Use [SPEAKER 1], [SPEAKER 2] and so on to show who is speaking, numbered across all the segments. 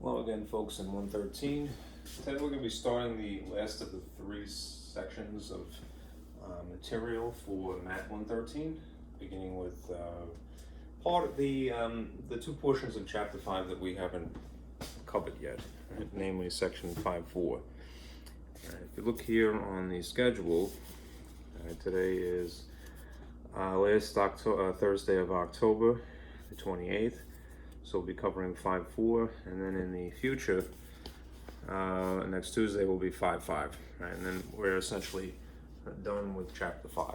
[SPEAKER 1] Hello again, folks, in 113. Today we're going to be starting the last of the three sections of material for Mat 113, beginning with part of the two portions of Chapter 5 that we haven't covered yet, right? Namely Section 5.4. If you look here on the schedule, today is last Thursday of October, the 28th. So we'll be covering 5.4, and then in the future, next Tuesday will be 5.5, right? And then we're essentially done with Chapter 5.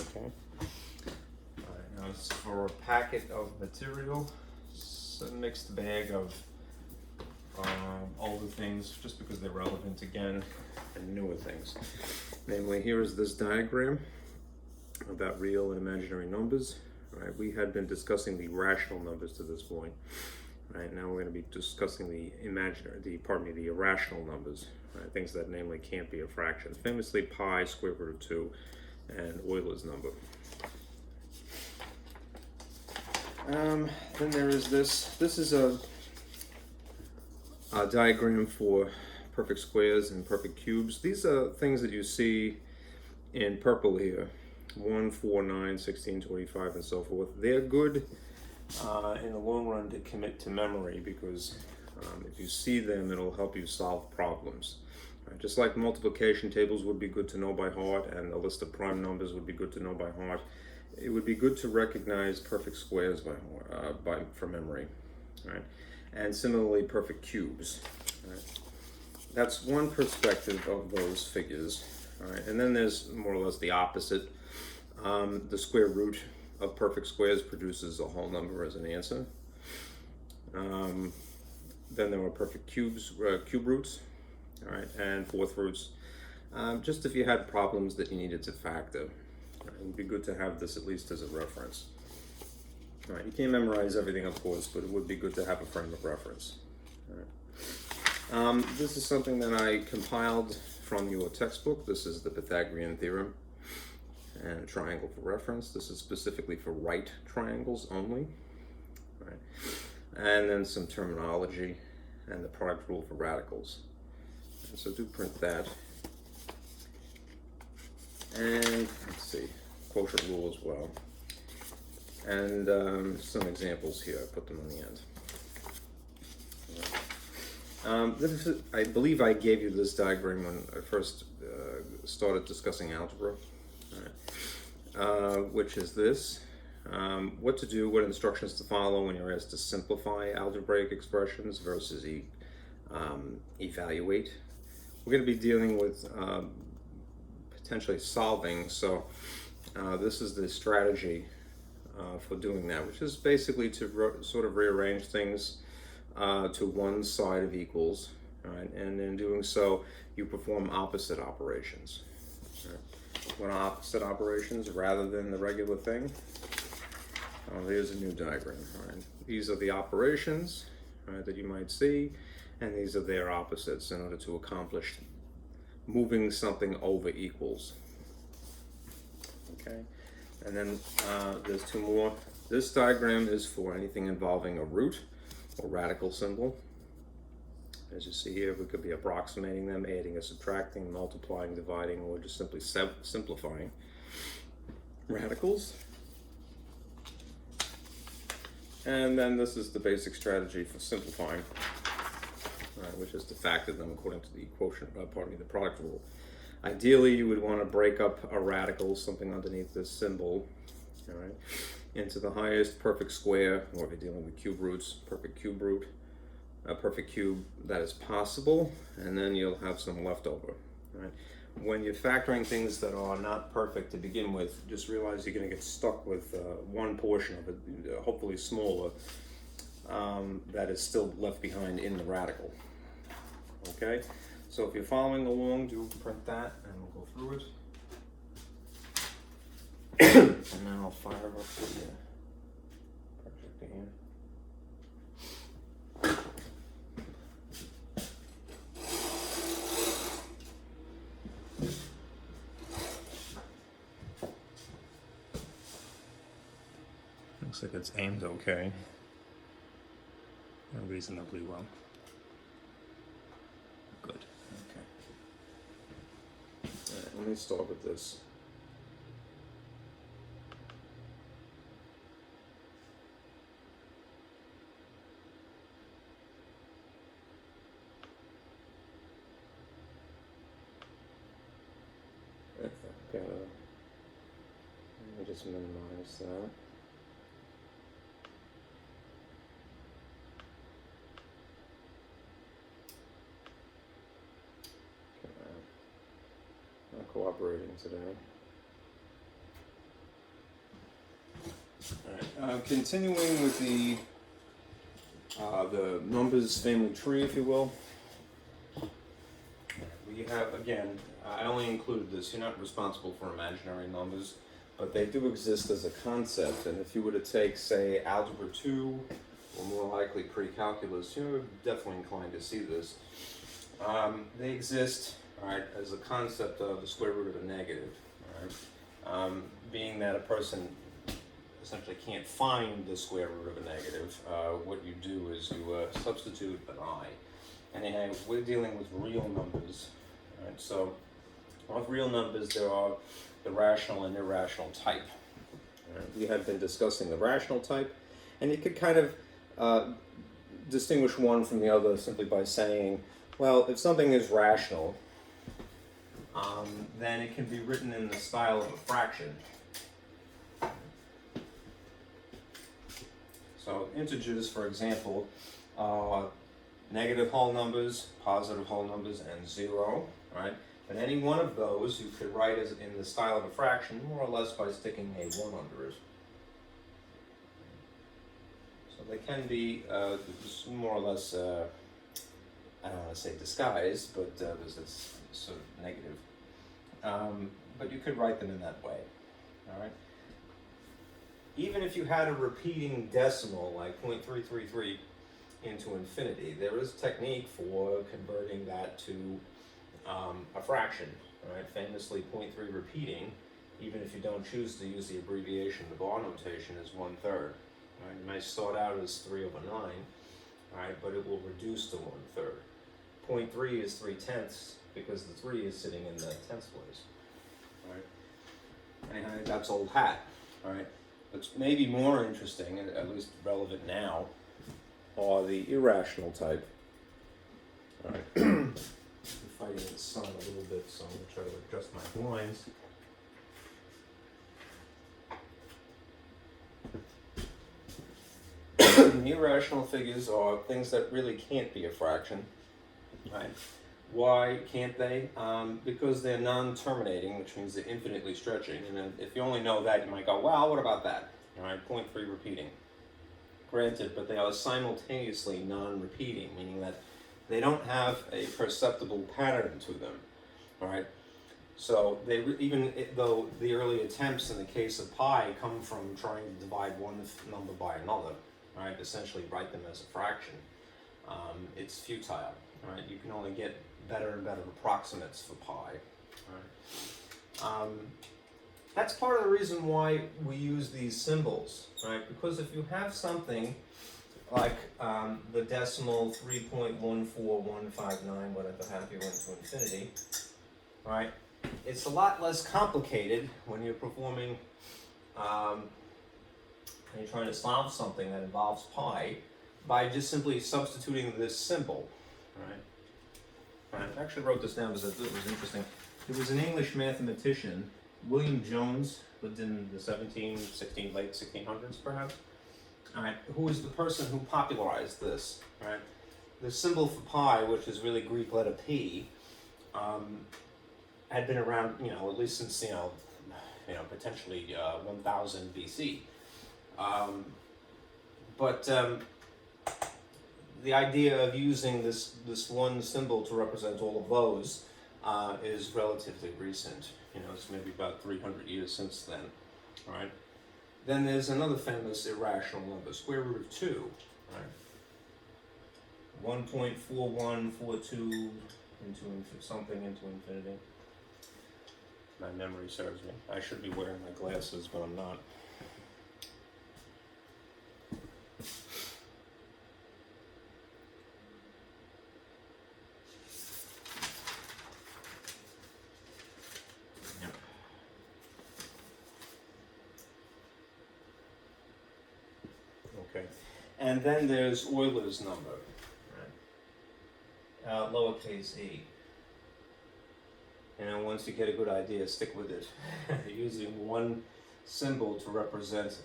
[SPEAKER 1] Okay. All right. Now, as for a packet of material, it's a mixed bag of older things, just because they're relevant again, and newer things. Namely, here is this diagram about real and imaginary numbers. Right, we had been discussing the rational numbers to this point. Right now, we're going to be discussing the irrational numbers. Right, things that namely can't be a fraction. Famously, pi, square root of 2, and Euler's number. Then there is this. This is a diagram for perfect squares and perfect cubes. These are things that you see in purple here. 1, 4, 9, 16, 25, and so forth. They're good in the long run to commit to memory because if you see them, it'll help you solve problems. Just like multiplication tables would be good to know by heart, and a list of prime numbers would be good to know by heart, it would be good to recognize perfect squares by heart, from memory. Right? And similarly, perfect cubes. Right? That's one perspective of those figures. Right? And then there's more or less the opposite. The square root of perfect squares produces a whole number as an answer. Then there are perfect cube roots, all right, and fourth roots. Just if you had problems that you needed to factor, right, it would be good to have this at least as a reference. All right, you can't memorize everything, of course, but it would be good to have a frame of reference. All right. This is something that I compiled from your textbook. This is the Pythagorean theorem and a triangle for reference. This is specifically for right triangles only. Right. And then some terminology and the product rule for radicals. And so do print that. And let's see, quotient rule as well. And some examples here, I put them on the end. This is, I believe I gave you this diagram when I first started discussing algebra. Which is this. What to do, what instructions to follow when you're asked to simplify algebraic expressions versus evaluate. We're going to be dealing with potentially solving, so this is the strategy for doing that, which is basically to sort of rearrange things to one side of equals, right? And in doing so, you perform opposite operations. Right? What are opposite operations rather than the regular thing? Here's a new diagram. Right? These are the operations, right, that you might see, and these are their opposites in order to accomplish moving something over equals. Okay, and then there's two more. This diagram is for anything involving a root or radical symbol. As you see here, we could be approximating them, adding or subtracting, multiplying, dividing, or just simply simplifying radicals. And then this is the basic strategy for simplifying, which is to factor them according to the the product rule. Ideally, you would want to break up a radical, something underneath this symbol, all right, into the highest perfect square, or if you're dealing with cube roots, perfect cube root. A perfect cube that is possible, and then you'll have some leftover. Right? When you're factoring things that are not perfect to begin with, just realize you're going to get stuck with one portion of it, hopefully smaller, that is still left behind in the radical. Okay, so if you're following along, do print that, and we'll go through it. And then I'll fire up the projector here. Looks like it's aimed okay. It'll reasonably well. Good. Okay. All right, let me start with this. Okay. Let me just minimize that. Not cooperating today. All right. Continuing with the numbers family tree, if you will. We have, again, I only included this. You're not responsible for imaginary numbers, but they do exist as a concept. And if you were to take, say, Algebra 2, or more likely pre-calculus, you're definitely inclined to see this. They exist, all right, as a concept of the square root of a negative, all right? Being that a person essentially can't find the square root of a negative, what you do is you substitute an I. And we're dealing with real numbers, right? So of real numbers, there are the rational and irrational type. Right? We have been discussing the rational type, and you could kind of distinguish one from the other simply by saying, well, if something is rational, then it can be written in the style of a fraction. So integers, for example, negative whole numbers, positive whole numbers, and 0, right? But any one of those you could write as in the style of a fraction, more or less by sticking a 1 under it. So they can be more or less, I don't want to say disguised, but there's this sort of negative. But you could write them in that way, all right? Even if you had a repeating decimal like 0.333 into infinity, there is a technique for converting that to a fraction, right? Famously, 0.3 repeating, even if you don't choose to use the abbreviation, the bar notation is 1/3. Right? It may start out as 3/9, right? But it will reduce to 1/3. 0.3 is 3/10 because the 3 is sitting in the tenths place, right? And that's old hat, right? What's maybe more interesting, and at least relevant now, are the irrational type. All right. I'm fighting the sun a little bit, so I'm going to try to adjust my blinds. Irrational figures are things that really can't be a fraction. Right? Why can't they? Because they're non-terminating, which means they're infinitely stretching. And then if you only know that, you might go, well, what about that? All right, 0.3 repeating. Granted, but they are simultaneously non-repeating, meaning that they don't have a perceptible pattern to them. All right. So even though the early attempts in the case of pi come from trying to divide one number by another, right? Essentially write them as a fraction. It's futile, right? You can only get better and better approximates for pi. Right? That's part of the reason why we use these symbols, right? Because if you have something like the decimal 3.14159, whatever have you, into infinity, right? It's a lot less complicated when you're performing, and you're trying to solve something that involves pi by just simply substituting this symbol, right? I actually wrote this down because I thought it was interesting. There was an English mathematician, William Jones, lived in the late 1600s perhaps, all right, who was the person who popularized this, right? The symbol for pi, which is really Greek letter P, had been around, at least since, potentially 1000 BC. But the idea of using this one symbol to represent all of those is relatively recent. It's maybe about 300 years since then, all right? Then there's another famous irrational number, square root of 2, right? 1.4142 into something into infinity. My memory serves me. I should be wearing my glasses, but I'm not. Okay. And then there's Euler's number, right? Lowercase e. And once you get a good idea, stick with it. Using one symbol to represent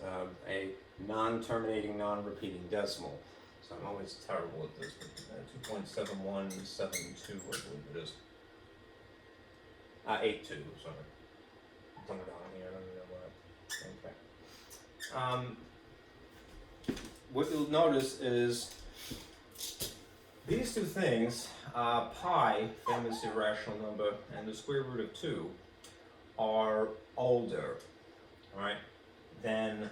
[SPEAKER 1] a non-terminating, non-repeating decimal. So I'm always terrible at this, but 2.7172, I believe it is. 82, sorry. Dumb it down here, I don't know what. Okay. What you'll notice is these two things, pi, famous irrational number, and the square root of 2, are older, right, than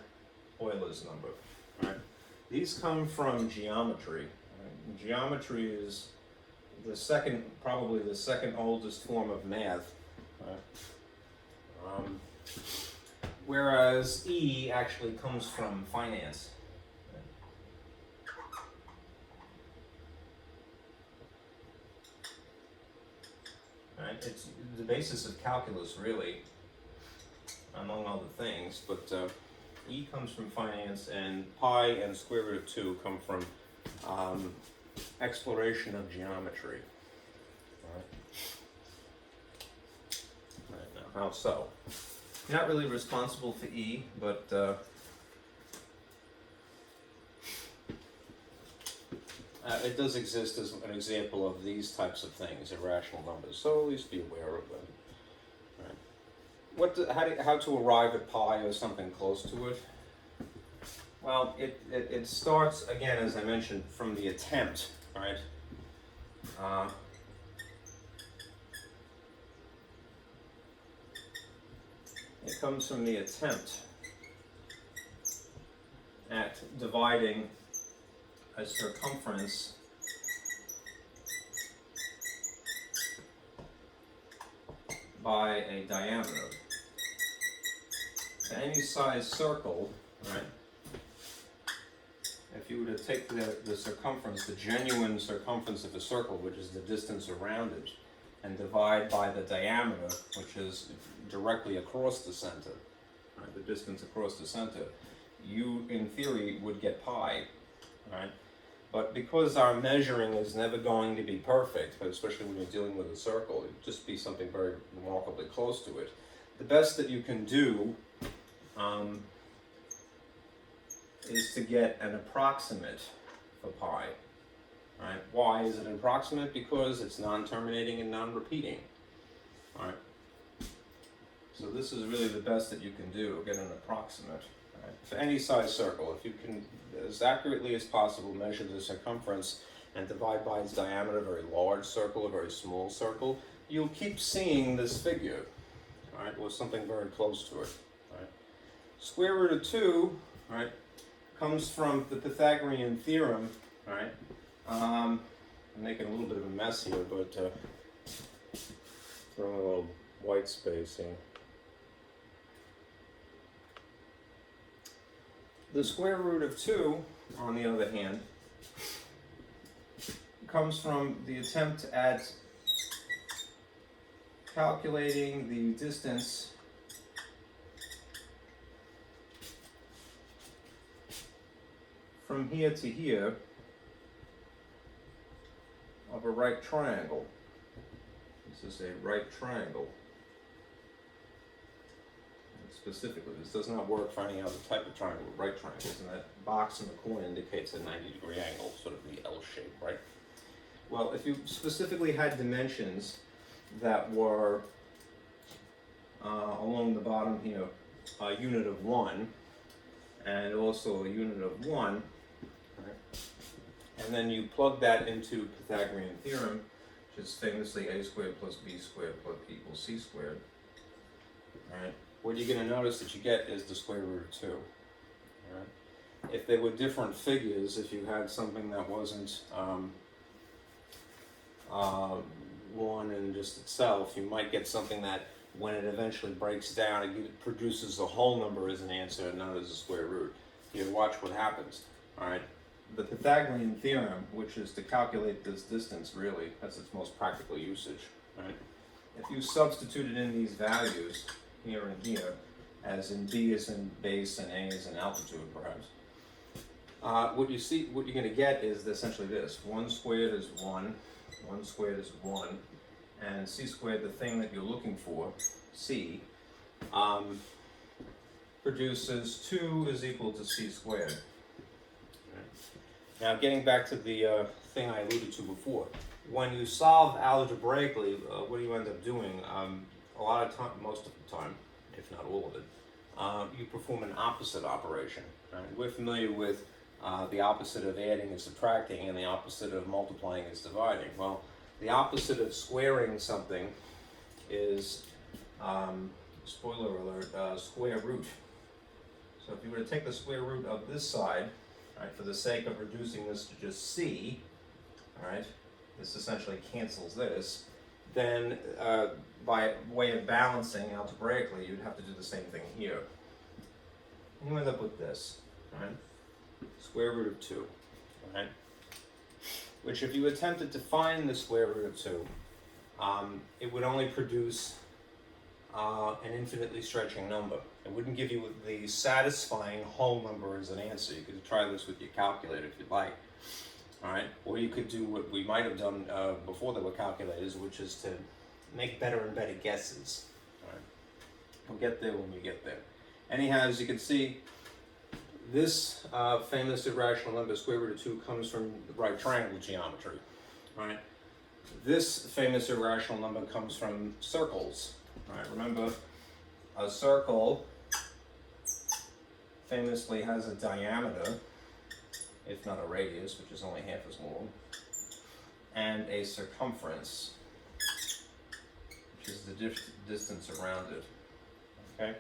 [SPEAKER 1] Euler's number, right? These come from geometry. Right? Geometry is the second, probably the second oldest form of math, right? Whereas E actually comes from finance. Right? It's the basis of calculus, really, among other things, but E comes from finance, and pi and square root of 2 come from exploration of geometry. Right, now, how so? You're not really responsible for E, but it does exist as an example of these types of things, irrational numbers, so at least be aware of them. Right. How to arrive at pi or something close to it? Well, it starts, again, as I mentioned, from the attempt, right? It comes from the attempt at dividing a circumference by a diameter. Any size circle, right? If you were to take the circumference, the genuine circumference of a circle, which is the distance around it, and divide by the diameter, which is directly across the center, right? The distance across the center, you, in theory, would get pi, right? But because our measuring is never going to be perfect, especially when you're dealing with a circle, it would just be something very remarkably close to it. The best that you can do is to get an approximate for pi. Right? Why is it an approximate? Because it's non-terminating and non-repeating. Right? So this is really the best that you can do, get an approximate. Right? For any size circle, if you can, as accurately as possible, measure the circumference and divide by its diameter, a very large circle, a very small circle, you'll keep seeing this figure, right, or something very close to it. Right? Square root of 2, right, comes from the Pythagorean theorem, right? I'm making a little bit of a mess here, but throwing a little white space here. The square root of 2, on the other hand, comes from the attempt at calculating the distance from here to here of a right triangle. This is a right triangle. And specifically, this does not work finding out the type of triangle, right triangles, and that box in the corner indicates a 90-degree angle, sort of the L shape, right? Well, if you specifically had dimensions that were along the bottom here, a unit of 1, and also a unit of 1, and then you plug that into Pythagorean theorem, which is famously a squared plus b squared plus equals c squared. Right? What you're going to notice that you get is the square root of 2. Right? If they were different figures, if you had something that wasn't 1 in just itself, you might get something that, when it eventually breaks down, it produces a whole number as an answer, not as a square root. You watch what happens. All right. The Pythagorean theorem, which is to calculate this distance, really, that's its most practical usage. Right? If you substituted in these values here and here, as in b is in base and a is in altitude, perhaps, what you're going to get is essentially this: 1 squared is 1, 1 squared is 1, and c squared, the thing that you're looking for, c, produces 2 is equal to c squared. Now, getting back to the thing I alluded to before, when you solve algebraically, what do you end up doing? A lot of time, most of the time, if not all of it, you perform an opposite operation. Right? We're familiar with the opposite of adding is subtracting, and the opposite of multiplying is dividing. Well, the opposite of squaring something is, spoiler alert, square root. So if you were to take the square root of this side, right, for the sake of reducing this to just c, all right, this essentially cancels this, then by way of balancing algebraically, you'd have to do the same thing here. And you end up with this, right? Square root of 2, right? Which if you attempted to find the square root of 2, it would only produce an infinitely stretching number. It wouldn't give you the satisfying whole number as an answer. You could try this with your calculator if you'd like. All right, or you could do what we might have done before there were calculators, which is to make better and better guesses. All right, we'll get there when we get there. Anyhow, as you can see, this famous irrational number, square root of 2, comes from right triangle geometry. All right, this famous irrational number comes from circles. All right, remember, a circle famously has a diameter, if not a radius, which is only half as long, and a circumference, which is the distance around it. Okay?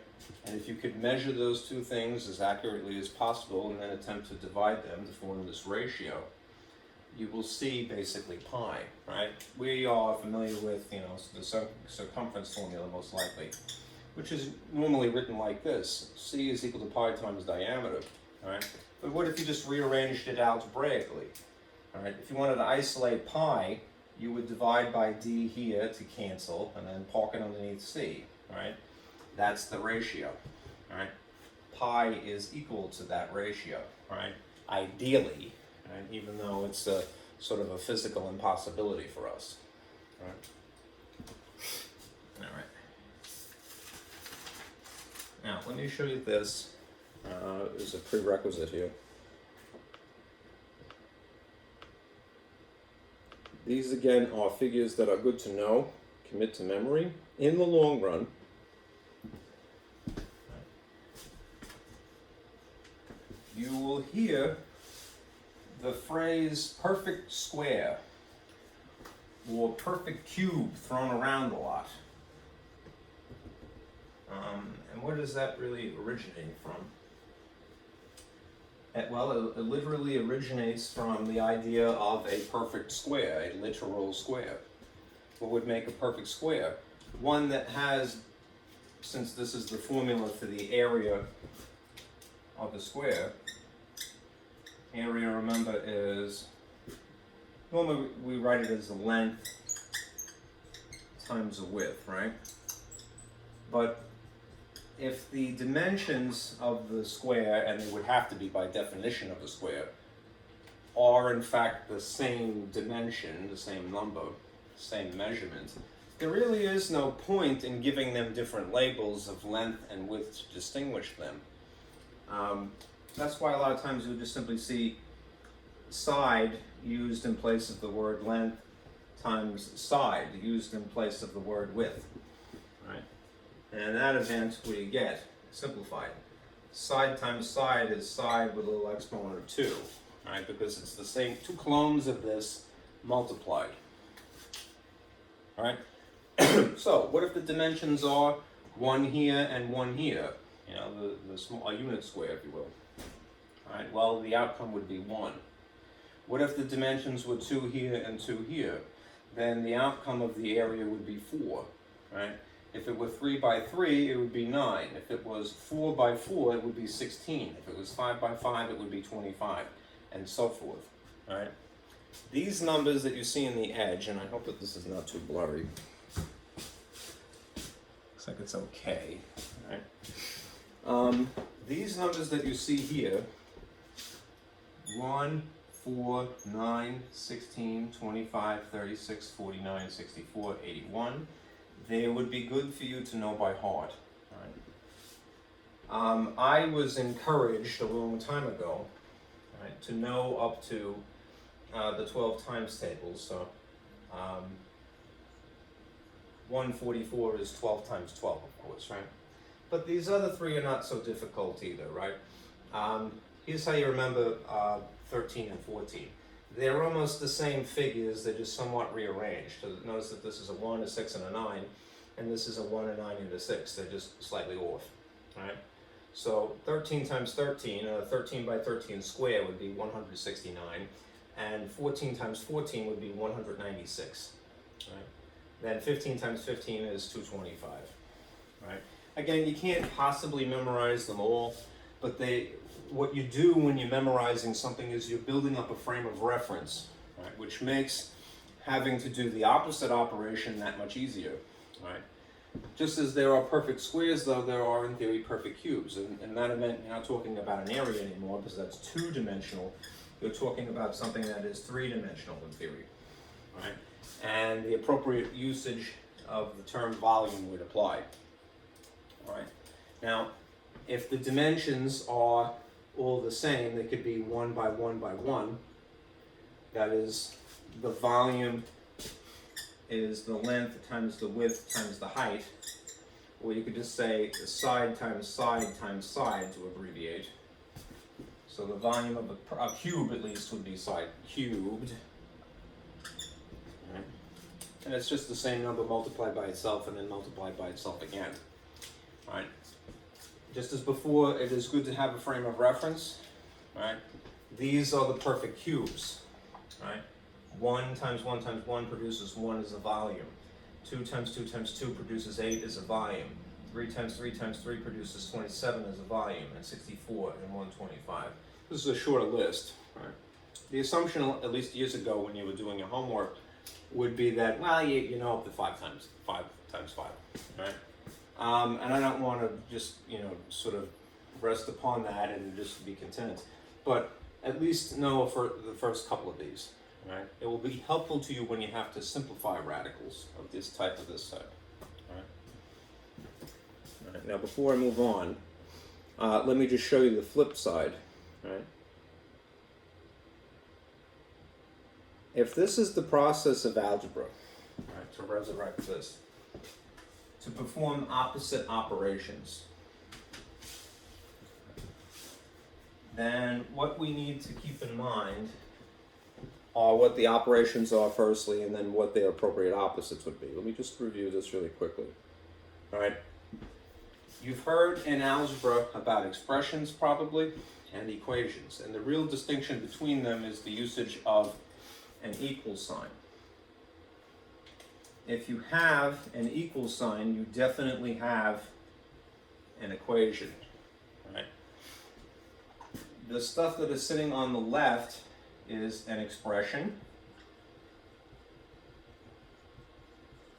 [SPEAKER 1] And if you could measure those two things as accurately as possible and then attempt to divide them to form this ratio, you will see basically pi, right? We are familiar with, the circumference formula most likely, which is normally written like this: c is equal to pi times diameter, all right? But what if you just rearranged it algebraically? All right, if you wanted to isolate pi, you would divide by d here to cancel, and then park it underneath c, right? That's the ratio, all right? Pi is equal to that ratio, right? Ideally, right? Even though it's a sort of a physical impossibility for us, right? All right. Now, let me show you this. Is a prerequisite here. These again are figures that are good to know, commit to memory in the long run. You will hear the phrase perfect square or perfect cube thrown around a lot. And where does that really originate from? Well, it literally originates from the idea of a perfect square, a literal square. What would make a perfect square? One that has, since this is the formula for the area of the square, area, remember, is, normally we write it as the length times the width, right? But if the dimensions of the square, and they would have to be by definition of the square, are in fact the same dimension, the same number, same measurement, there really is no point in giving them different labels of length and width to distinguish them. That's why a lot of times you'll just simply see side used in place of the word length times side used in place of the word width. Right? And in that event, what do you get? Simplified. Side times side is side with a little exponent of 2, right? Because it's the same, 2 clones of this multiplied. All right? So, what if the dimensions are 1 here and 1 here? The small unit square, if you will. All right, well, the outcome would be 1. What if the dimensions were 2 here and 2 here? Then the outcome of the area would be 4, right? If it were 3 by 3, it would be 9. If it was 4 by 4, it would be 16. If it was 5 by 5, it would be 25, and so forth, all right? These numbers that you see in the edge, and I hope that this is not too blurry. Looks like it's okay, all right? These numbers that you see here 1, 4, 9, 16, 25, 36, 49, 64, 81. They would be good for you to know by heart. Right? I was encouraged a long time ago, right, to know up to the 12 times tables. So 144 is 12 times 12, of course, right? But these other three are not so difficult either, right? Here's how you remember 13 and 14. They're almost the same figures, they're just somewhat rearranged. So notice that this is a 1, a 6, and a 9, and this is a 1, a 9, and a 6. They're just slightly off, right? So 13 times 13, 13 by 13 square would be 169, and 14 times 14 would be 196, right? Then 15 times 15 is 225, right? Again, you can't possibly memorize them all, but what you do when you're memorizing something is you're building up a frame of reference, right? Which makes having to do the opposite operation that much easier, right? Just as there are perfect squares, though, there are, in theory, perfect cubes. And in that event, you're not talking about an area anymore because that's two-dimensional. You're talking about something that is three-dimensional in theory, right? And the appropriate usage of the term volume would apply. All right. Now, if the dimensions are all the same, they could be 1 by 1 by 1. That is, the volume is the length times the width times the height. Or you could just say side times side times side to abbreviate. So the volume of a cube, at least, would be side cubed. Right. And it's just the same number multiplied by itself and then multiplied by itself again. Right. Just as before, it is good to have a frame of reference. Right. These are the perfect cubes. Right. 1 times 1 times 1 produces 1 as a volume. 2 times 2 times 2 produces 8 as a volume. 3 times 3 times 3 produces 27 as a volume, and 64 and 125. This is a shorter list. Right? The assumption, at least years ago when you were doing your homework, would be that, well, you know up to 5 times 5 times 5. Right? And I don't want to just, sort of rest upon that and just be content. But at least know for the first couple of these. Right? It will be helpful to you when you have to simplify radicals of this type, Right? All right. Now, before I move on, let me just show you the flip side. Right? If this is the process of algebra, right, to resurrect this, to perform opposite operations, then what we need to keep in mind are what the operations are firstly, and then what their appropriate opposites would be. Let me just review this really quickly. All right. You've heard in algebra about expressions probably and equations, and the real distinction between them is the usage of an equal sign. If you have an equal sign, you definitely have an equation. Right? The stuff that is sitting on the left is an expression,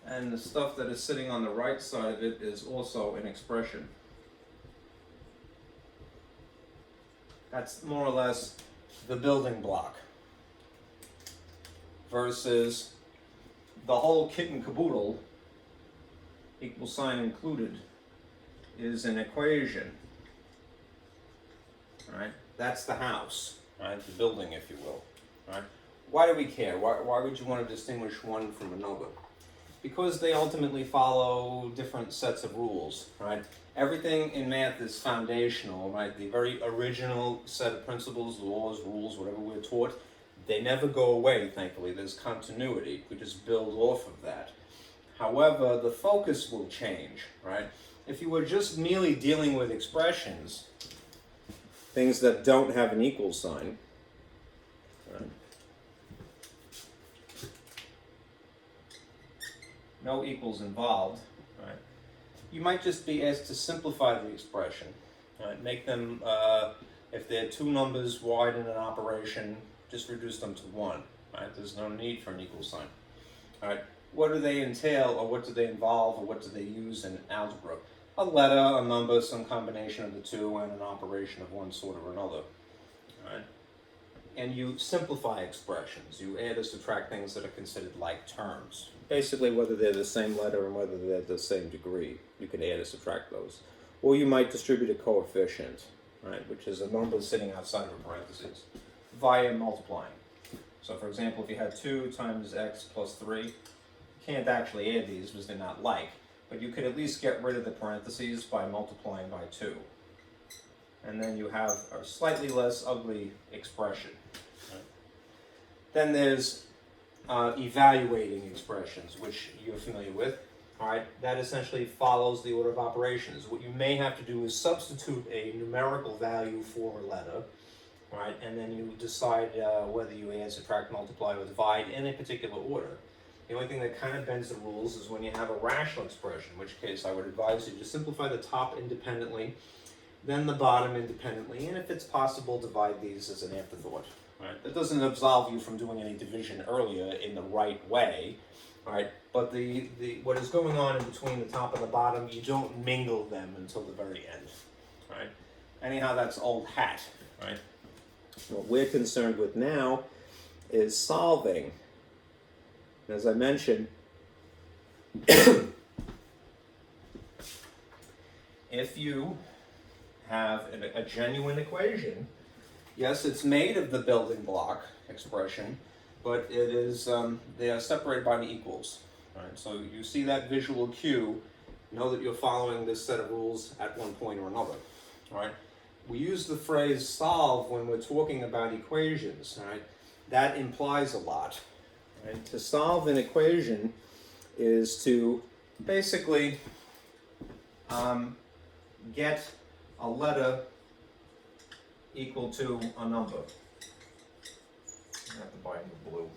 [SPEAKER 1] and the stuff that is sitting on the right side of it is also an expression. That's more or less the building block versus the whole kit and caboodle, equal sign included, is an equation. Right? That's the house. Right, the building, if you will. Right? Why do we care? Why would you want to distinguish one from another? Because they ultimately follow different sets of rules. Right? Everything in math is foundational. Right? The very original set of principles, laws, rules, whatever we're taught, they never go away. Thankfully, there's continuity. We just build off of that. However, the focus will change. Right? If you were just merely dealing with expressions, things that don't have an equal sign, right? No equals involved, right? You might just be asked to simplify the expression, right? Make them, if they're two numbers wide in an operation, just reduce them to 1, right? There's no need for an equal sign, all right? What do they entail, or what do they involve, or what do they use in algebra? A letter, a number, some combination of the two, and an operation of one sort or another. Right? and you simplify expressions. You add or subtract things that are considered like terms. Basically, whether they're the same letter and whether they're the same degree, you can add or subtract those. Or you might distribute a coefficient, right, which is a number sitting outside of a parentheses, via multiplying. So for example, if you had 2 times x plus 3, you can't actually add these because they're not like, but you could at least get rid of the parentheses by multiplying by 2. And then you have a slightly less ugly expression. Right? Then there's evaluating expressions, which you're familiar with. All right, that essentially follows the order of operations. What you may have to do is substitute a numerical value for a letter, right? And then you decide whether you add, subtract, multiply, or divide in a particular order. The only thing that kind of bends the rules is when you have a rational expression, in which case I would advise you to simplify the top independently, then the bottom independently, and if it's possible, divide these as an afterthought. Right? That doesn't absolve you from doing any division earlier in the right way, right? But what is going on in between the top and the bottom, you don't mingle them until the very end, right? Anyhow, that's old hat, right? What we're concerned with now is solving. As I mentioned, if you have a genuine equation, yes, it's made of the building block expression, but it is they are separated by the equals. Right? So you see that visual cue, know that you're following this set of rules at one point or another. Right? We use the phrase solve when we're talking about equations. Right? That implies a lot. Right? To solve an equation is to basically get a letter equal to a number. I have to buy new blue.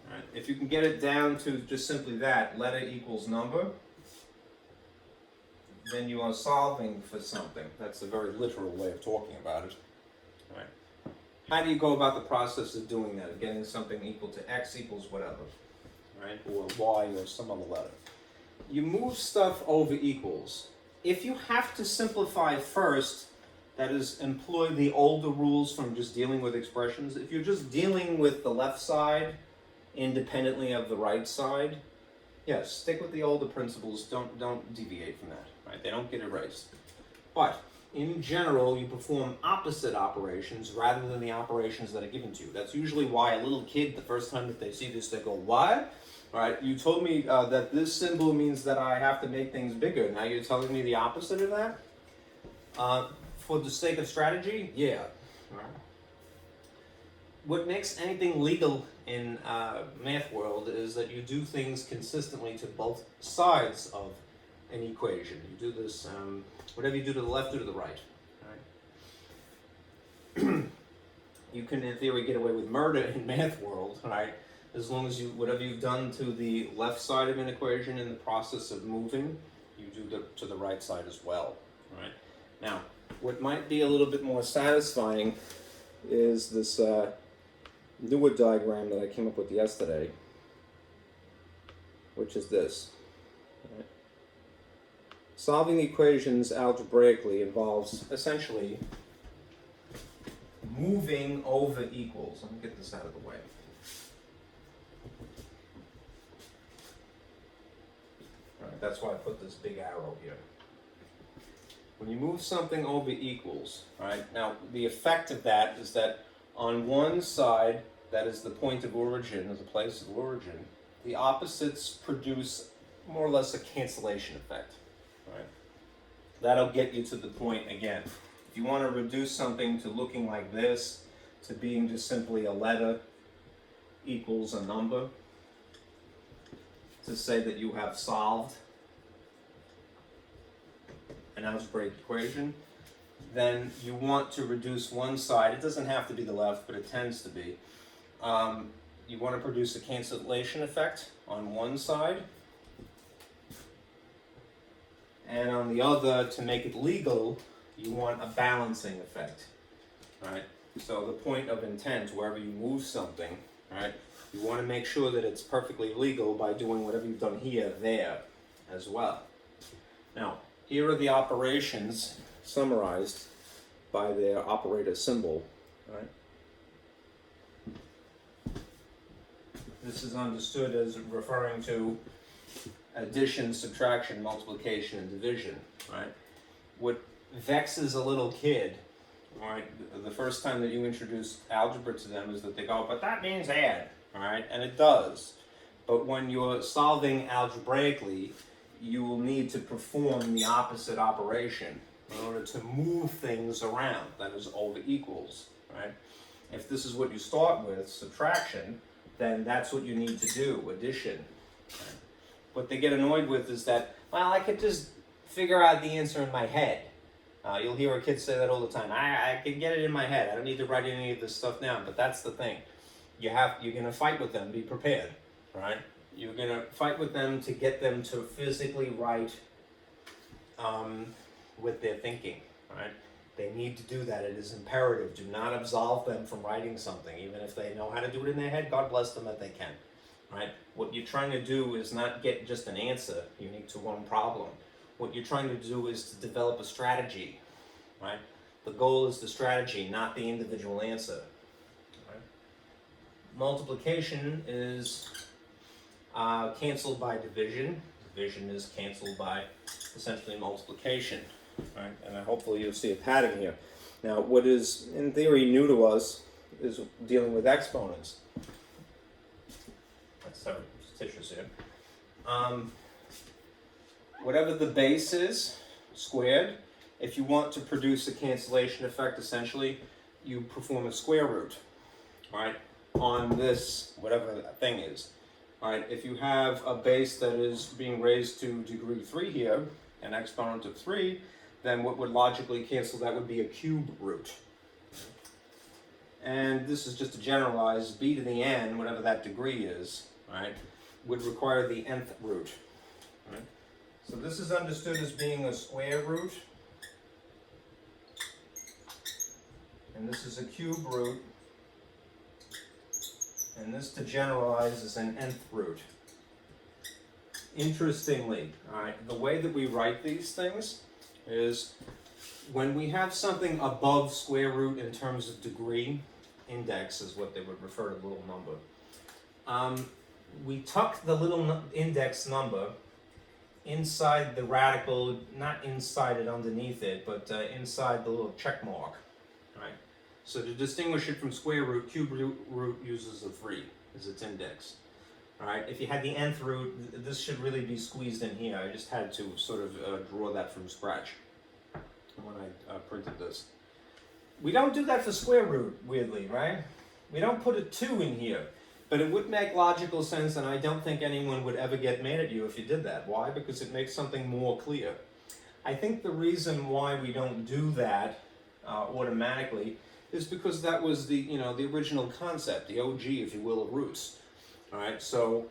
[SPEAKER 1] All right. If you can get it down to just simply that, letter equals number, then you are solving for something. That's a very literal way of talking about it. All right. How do you go about the process of doing that, of getting something equal to x equals whatever, right? Or y or some other letter? You move stuff over equals. If you have to simplify first, that is, employ the older rules from just dealing with expressions. If you're just dealing with the left side independently of the right side, yes, stick with the older principles. Don't deviate from that. Right? They don't get erased. But in general, you perform opposite operations rather than the operations that are given to you. That's usually why a little kid, the first time that they see this, they go, "What? Right? You told me that this symbol means that I have to make things bigger. Now you're telling me the opposite of that?" For the sake of strategy, yeah. Right. What makes anything legal in math world is that you do things consistently to both sides of an equation. You do this, whatever you do to the left, do to the right. Right? You can, in theory, get away with murder in math world, right? As long as whatever you've done to the left side of an equation in the process of moving, you do to the right side as well, right? Now, what might be a little bit more satisfying is this newer diagram that I came up with yesterday, which is this. Right? Solving equations algebraically involves essentially moving over equals. Let me get this out of the way. Right, that's why I put this big arrow here. When you move something over equals, right, now the effect of that is that on one side, that is the point of origin, or the place of origin, the opposites produce more or less a cancellation effect. Right? That'll get you to the point again. If you want to reduce something to looking like this, to being just simply a letter equals a number, to say that you have solved an algebraic equation, then you want to reduce one side. It doesn't have to be the left, but it tends to be. You want to produce a cancellation effect on one side, and on the other, to make it legal, you want a balancing effect. Right? So the point of intent, wherever you move something, right, you want to make sure that it's perfectly legal by doing whatever you've done here, there, as well. Now, here are the operations summarized by their operator symbol. Right? This is understood as referring to addition, subtraction, multiplication, and division. Right? What vexes a little kid, right, the first time that you introduce algebra to them is that they go, but that means add, all right, and it does. But when you're solving algebraically, you will need to perform the opposite operation in order to move things around, that is over equals, right? If this is what you start with, subtraction, then that's what you need to do, addition. Right? What they get annoyed with is that, well, I could just figure out the answer in my head. You'll hear a kid say that all the time. I can get it in my head. I don't need to write any of this stuff down. But that's the thing. You're gonna fight with them. Be prepared, right? You're gonna fight with them to get them to physically write with their thinking, right? They need to do that. It is imperative. Do not absolve them from writing something, even if they know how to do it in their head. God bless them if they can, right? What you're trying to do is not get just an answer unique to one problem. What you're trying to do is to develop a strategy, right? The goal is the strategy, not the individual answer. Right? Multiplication is canceled by division. Division is canceled by essentially multiplication, right? And hopefully you'll see a pattern here. Now, what is in theory new to us is dealing with exponents. That's surreptitious here. Whatever the base is, squared, if you want to produce a cancellation effect, essentially, you perform a square root, right, on this, whatever that thing is. All right, if you have a base that is being raised to degree 3 here, an exponent of 3, then what would logically cancel that would be a cube root. And this is just to generalize, b to the n, whatever that degree is, right, would require the nth root. Right? So this is understood as being a square root, and this is a cube root, and this to generalize is an nth root. Interestingly, all right, the way that we write these things is when we have something above square root in terms of degree, index is what they would refer to the little number. We tuck the little index number inside the radical, not inside it underneath it, but inside the little check mark, right? So to distinguish it from square root, cube root uses a 3 as its index, all right? If you had the nth root, this should really be squeezed in here. I just had to sort of draw that from scratch when I printed this. We don't do that for square root, weirdly, right? We don't put a 2 in here. But it would make logical sense, and I don't think anyone would ever get mad at you if you did that. Why? Because it makes something more clear. I think the reason why we don't do that automatically is because that was the original concept, the OG, if you will, of roots. All right, so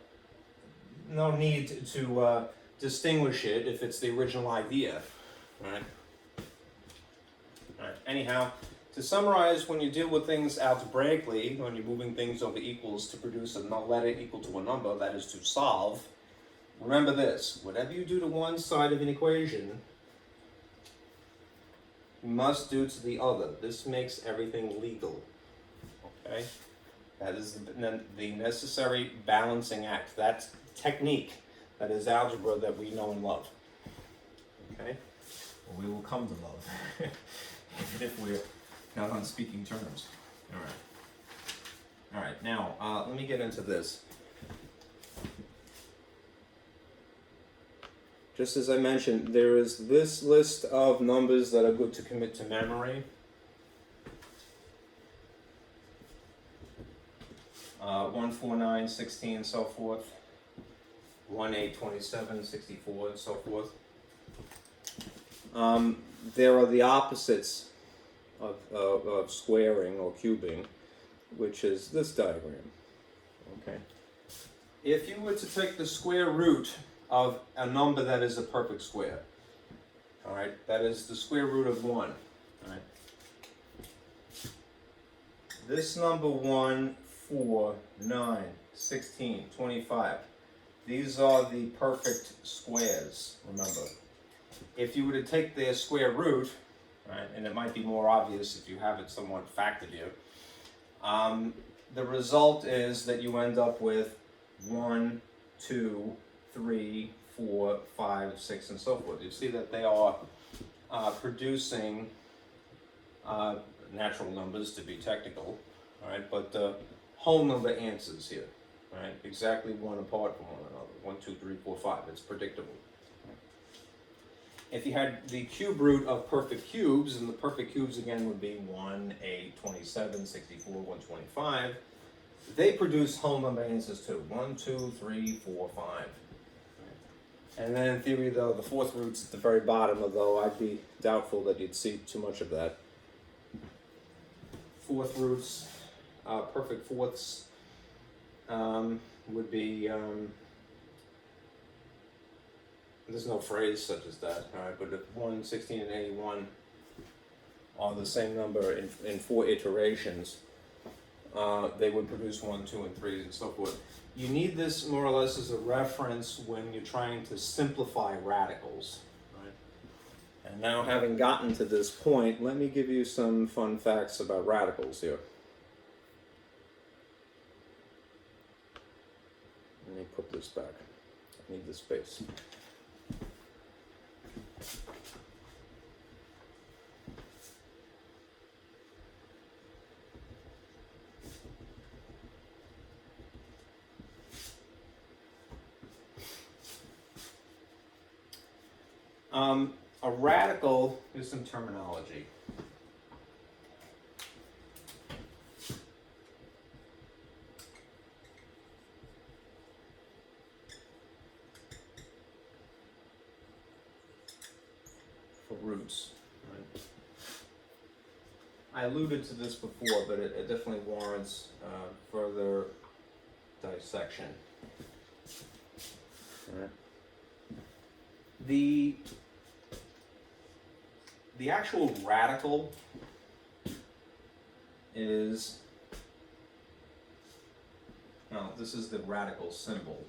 [SPEAKER 1] no need to distinguish it if it's the original idea. All right. All right. Anyhow. To summarize, when you deal with things algebraically, when you're moving things over equals to produce a letter equal to a number, that is to solve, remember this: whatever you do to one side of an equation, you must do to the other. This makes everything legal. Okay? That is the necessary balancing act. That's technique. That is algebra that we know and love. Okay? Or we will come to love. Even if we're not on speaking terms. All right, now let me get into this. Just as I mentioned, there is this list of numbers that are good to commit to memory. 1, 4, 9, 16, and so forth. 1, 8, 27, 64, and so forth. There are the opposites of squaring or cubing, which is this diagram. Okay. If you were to take the square root of a number that is a perfect square, all right, that is the square root of 1. All right. This number 1, 4, 9, 16, 25. These are the perfect squares, remember. If you were to take their square root, right? And it might be more obvious if you have it somewhat factored here. The result is that you end up with 1, 2, 3, 4, 5, 6, and so forth. You see that they are producing natural numbers, to be technical, all right, but whole number answers here, right? Exactly one apart from one another. 1, 2, 3, 4, 5. It's predictable. If you had the cube root of perfect cubes, and the perfect cubes again would be 1, 8, 27, 64, 125, they produce whole number answers too. 1, 2, 3, 4, 5. And then in theory, though, the fourth root's at the very bottom, although I'd be doubtful that you'd see too much of that. Fourth roots, perfect fourths, would be, there's no phrase such as that, all right, but if 1, 16, and 81 are the same number in 4 iterations, they would produce 1, 2, and 3, and so forth. You need this more or less as a reference when you're trying to simplify radicals, right? And now, having gotten to this point, let me give you some fun facts about radicals here. Let me put this back. I need the space. A radical is some terminology. For roots, right? I alluded to this before, but it definitely warrants further dissection. All right. The actual radical is, now this is the radical symbol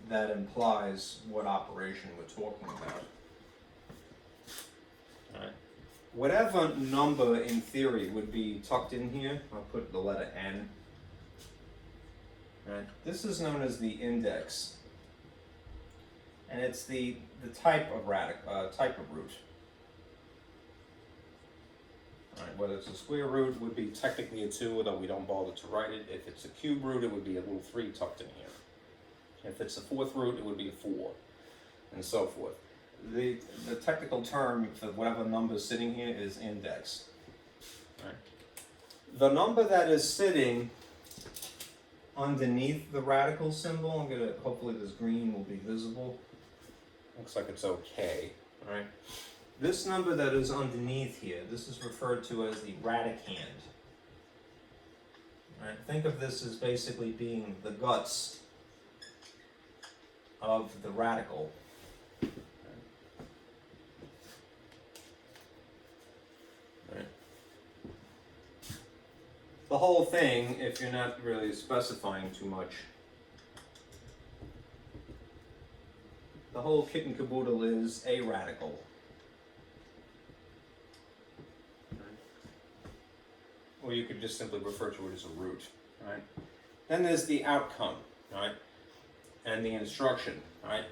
[SPEAKER 1] that implies what operation we're talking about. All right. Whatever number in theory would be tucked in here, I'll put the letter N. Right. This is known as the index, and it's the type of root. All right. Whether it's a square root, would be technically a 2, although we don't bother to write it. If it's a cube root, it would be a little 3 tucked in here. If it's a fourth root, it would be a 4, and so forth. The technical term for whatever number is sitting here is index. All right. The number that is sitting underneath the radical symbol, hopefully this green will be visible. Looks like it's okay, all right? This number that is underneath here, this is referred to as the radicand. All right, think of this as basically being the guts of the radical. The whole thing, if you're not really specifying too much, the whole kit and caboodle is a radical. Or you could just simply refer to it as a root, right? Then there's the outcome, right? And the instruction, right?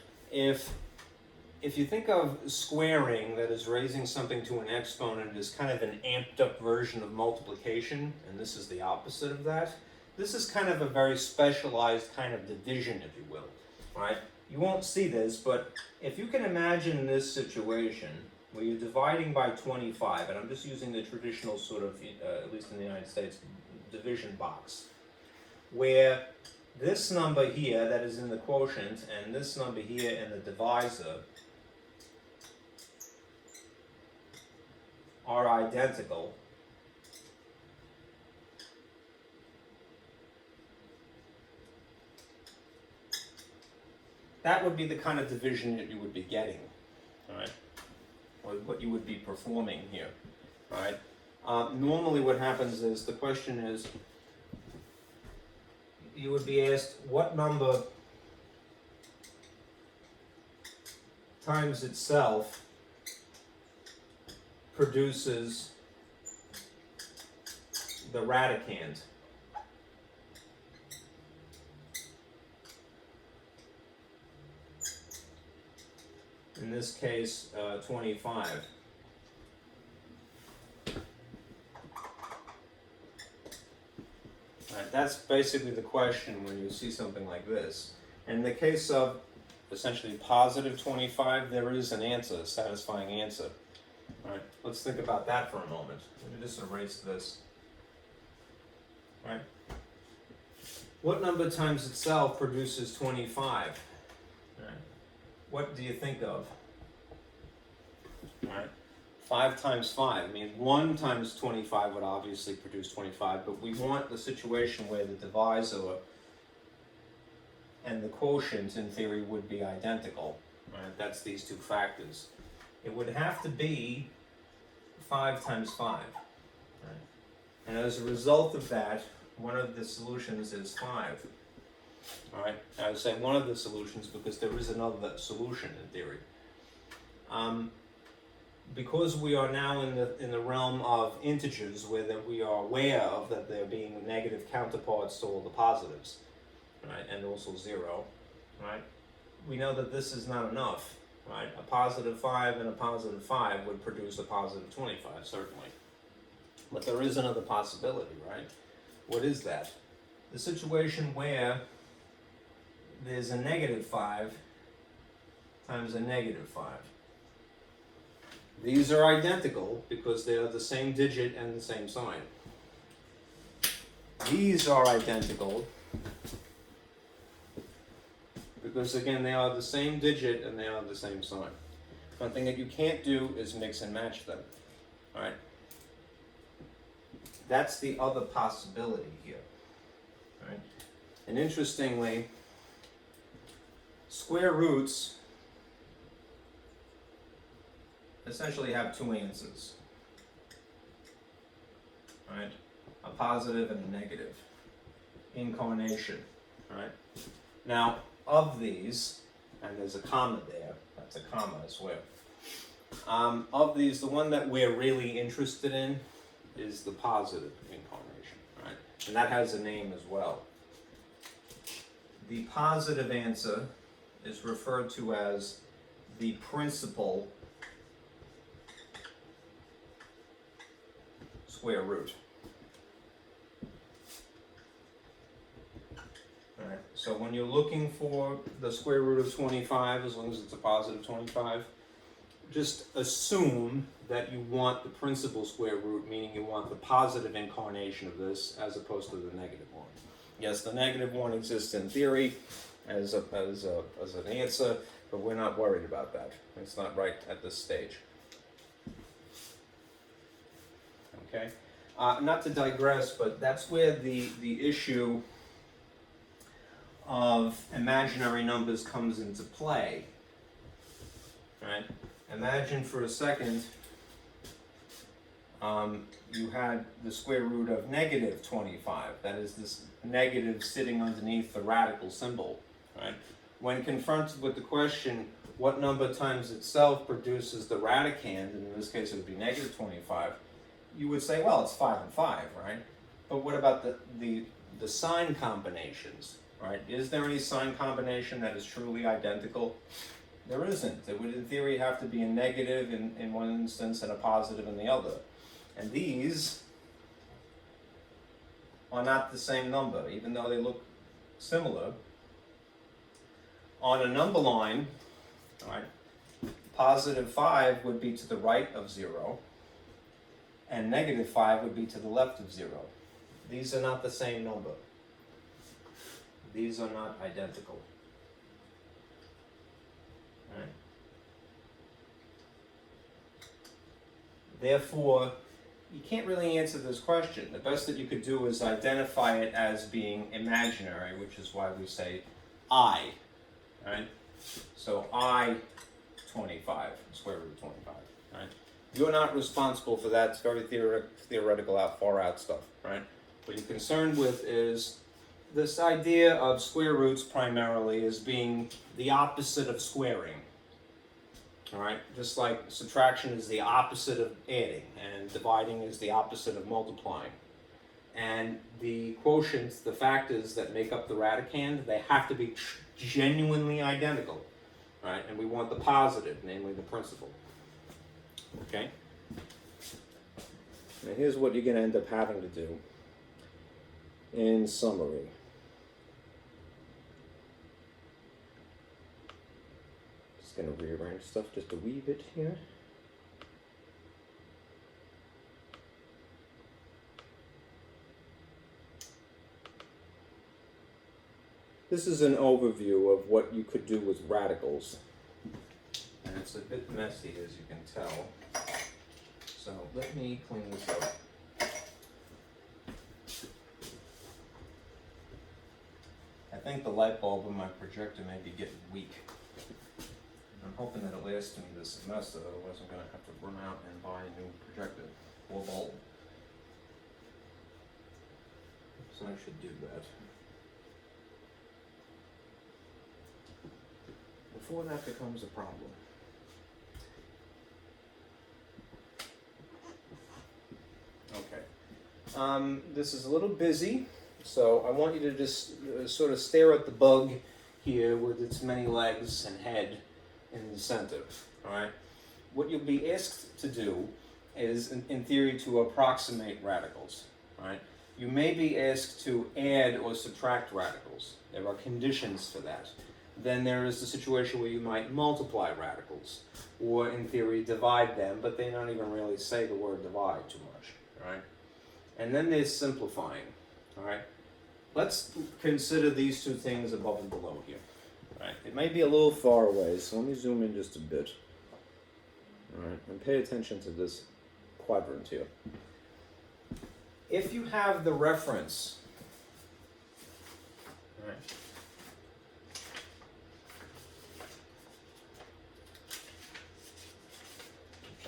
[SPEAKER 1] If you think of squaring, that is raising something to an exponent, as kind of an amped up version of multiplication, and this is the opposite of that, this is kind of a very specialized kind of division, if you will, right? You won't see this, but if you can imagine this situation where you're dividing by 25, and I'm just using the traditional sort of, at least in the United States, division box, where this number here that is in the quotient and this number here in the divisor are identical, that would be the kind of division that you would be getting, all right? Or what you would be performing here, all right? Normally what happens is, the question is, you would be asked what number times itself produces the radicand. In this case, 25. Right, that's basically the question when you see something like this. In the case of essentially positive 25, there is an answer, a satisfying answer. All right, let's think about that for a moment. Let me just erase this. All right. What number times itself produces 25? All right. What do you think of? All right. 5 times 5. I mean, 1 times 25 would obviously produce 25, but we want the situation where the divisor and the quotient, in theory, would be identical. Right? That's these two factors. It would have to be 5 times 5. Right? And as a result of that, one of the solutions is 5. All right. I would say one of the solutions because there is another solution in theory. Because we are now in the realm of integers, where that we are aware of that there being negative counterparts to all the positives, right, and also 0, right? We know that this is not enough, right? A positive 5 and a positive 5 would produce a positive 25, certainly. But there is another possibility, right? What is that? The situation where there's a negative 5 times a negative 5. These are identical because they are the same digit and the same sign. These are identical because, again, they are the same digit and they are the same sign. One thing that you can't do is mix and match them. All right? That's the other possibility here. All right? And interestingly, square roots essentially have two answers, right? A positive and a negative incarnation, right? Now, of these, and there's a comma there, that's a comma I swear. Of these, the one that we're really interested in is the positive incarnation, right? And that has a name as well. The positive answer is referred to as the principal square root. All right. So when you're looking for the square root of 25, as long as it's a positive 25, just assume that you want the principal square root, meaning you want the positive incarnation of this as opposed to the negative one. Yes, the negative one exists in theory as an answer, but we're not worried about that. It's not right at this stage. Okay, not to digress, but that's where the issue of imaginary numbers comes into play. Right? Imagine for a second you had the square root of negative 25. That is this negative sitting underneath the radical symbol. Right? When confronted with the question, what number times itself produces the radicand, and in this case it would be negative 25, you would say, well, it's 5 and 5, right? But what about the sign combinations, right? Is there any sign combination that is truly identical? There isn't. It would, in theory, have to be a negative in one instance and a positive in the other. And these are not the same number, even though they look similar. On a number line, right, positive 5 would be to the right of 0. And negative 5 would be to the left of 0. These are not the same number. These are not identical. Right? Therefore, you can't really answer this question. The best that you could do is identify it as being imaginary, which is why we say I. Right? So I 25, square root 25. Right? You're not responsible for that. It's very theoretical, far out stuff, right? What you're concerned with is this idea of square roots primarily as being the opposite of squaring, All right, just like subtraction is the opposite of adding, and dividing is the opposite of multiplying. And the quotients, the factors that make up the radicand, they have to be genuinely identical, right? And we want the positive, namely the principal. Okay? Now here's what you're going to end up having to do in summary. Just going to rearrange stuff just a wee bit here. This is an overview of what you could do with radicals. And it's a bit messy, as you can tell. So let me clean this up. I think the light bulb in my projector may be getting weak. I'm hoping that it lasts me this semester, otherwise I'm going to have to run out and buy a new projector or bulb. So I should do that. Before that becomes a problem. Okay. This is a little busy, so I want you to just sort of stare at the bug here with its many legs and head in the center. All right. What you'll be asked to do is, in theory, to approximate radicals. All right. You may be asked to add or subtract radicals. There are conditions for that. Then there is the situation where you might multiply radicals, or in theory divide them, but they don't even really say the word divide too much, all right? And then there's simplifying, all right? Let's consider these two things above and below here, all right? It may be a little far away, so let me zoom in just a bit, all right? And pay attention to this quadrant here. If you have the reference, all right?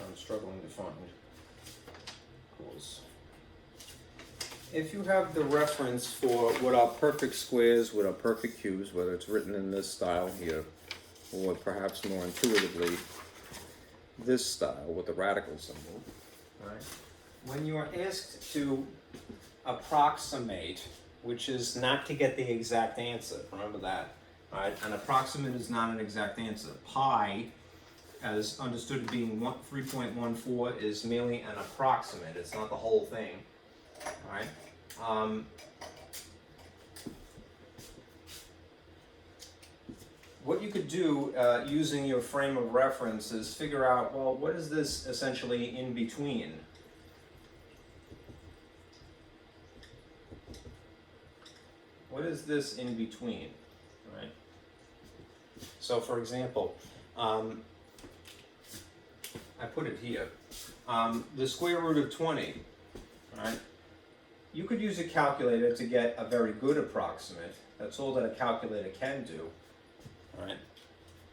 [SPEAKER 1] I'm struggling to find. Course. If you have the reference for what are perfect squares, what are perfect cubes, whether it's written in this style here, or perhaps more intuitively, this style with the radical symbol, right? When you are asked to approximate, which is not to get the exact answer, remember that, right? An approximate is not an exact answer. Pi, as understood as being 3.14, is merely an approximate. It's not the whole thing. All right. What you could do using your frame of reference is figure out, well, what is this essentially in between? What is this in between? All right. So, for example, I put it here. The square root of 20, right? You could use a calculator to get a very good approximate. That's all that a calculator can do, all right?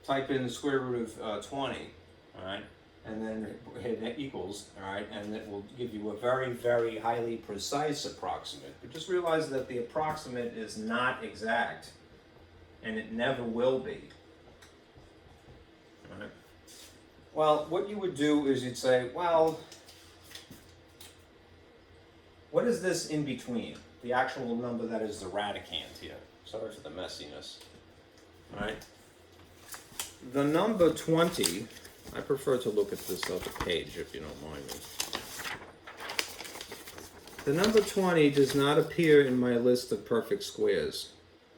[SPEAKER 1] Type in the square root of 20, all right? And then hit equals, all right? And it will give you a very, very highly precise approximate. But just realize that the approximate is not exact, and it never will be. All right? Well, what you would do is you'd say, well, what is this in between? The actual number that is the radicand here. Sorry for the messiness. All right. The number 20, I prefer to look at this other page if you don't mind me. The number 20 does not appear in my list of perfect squares,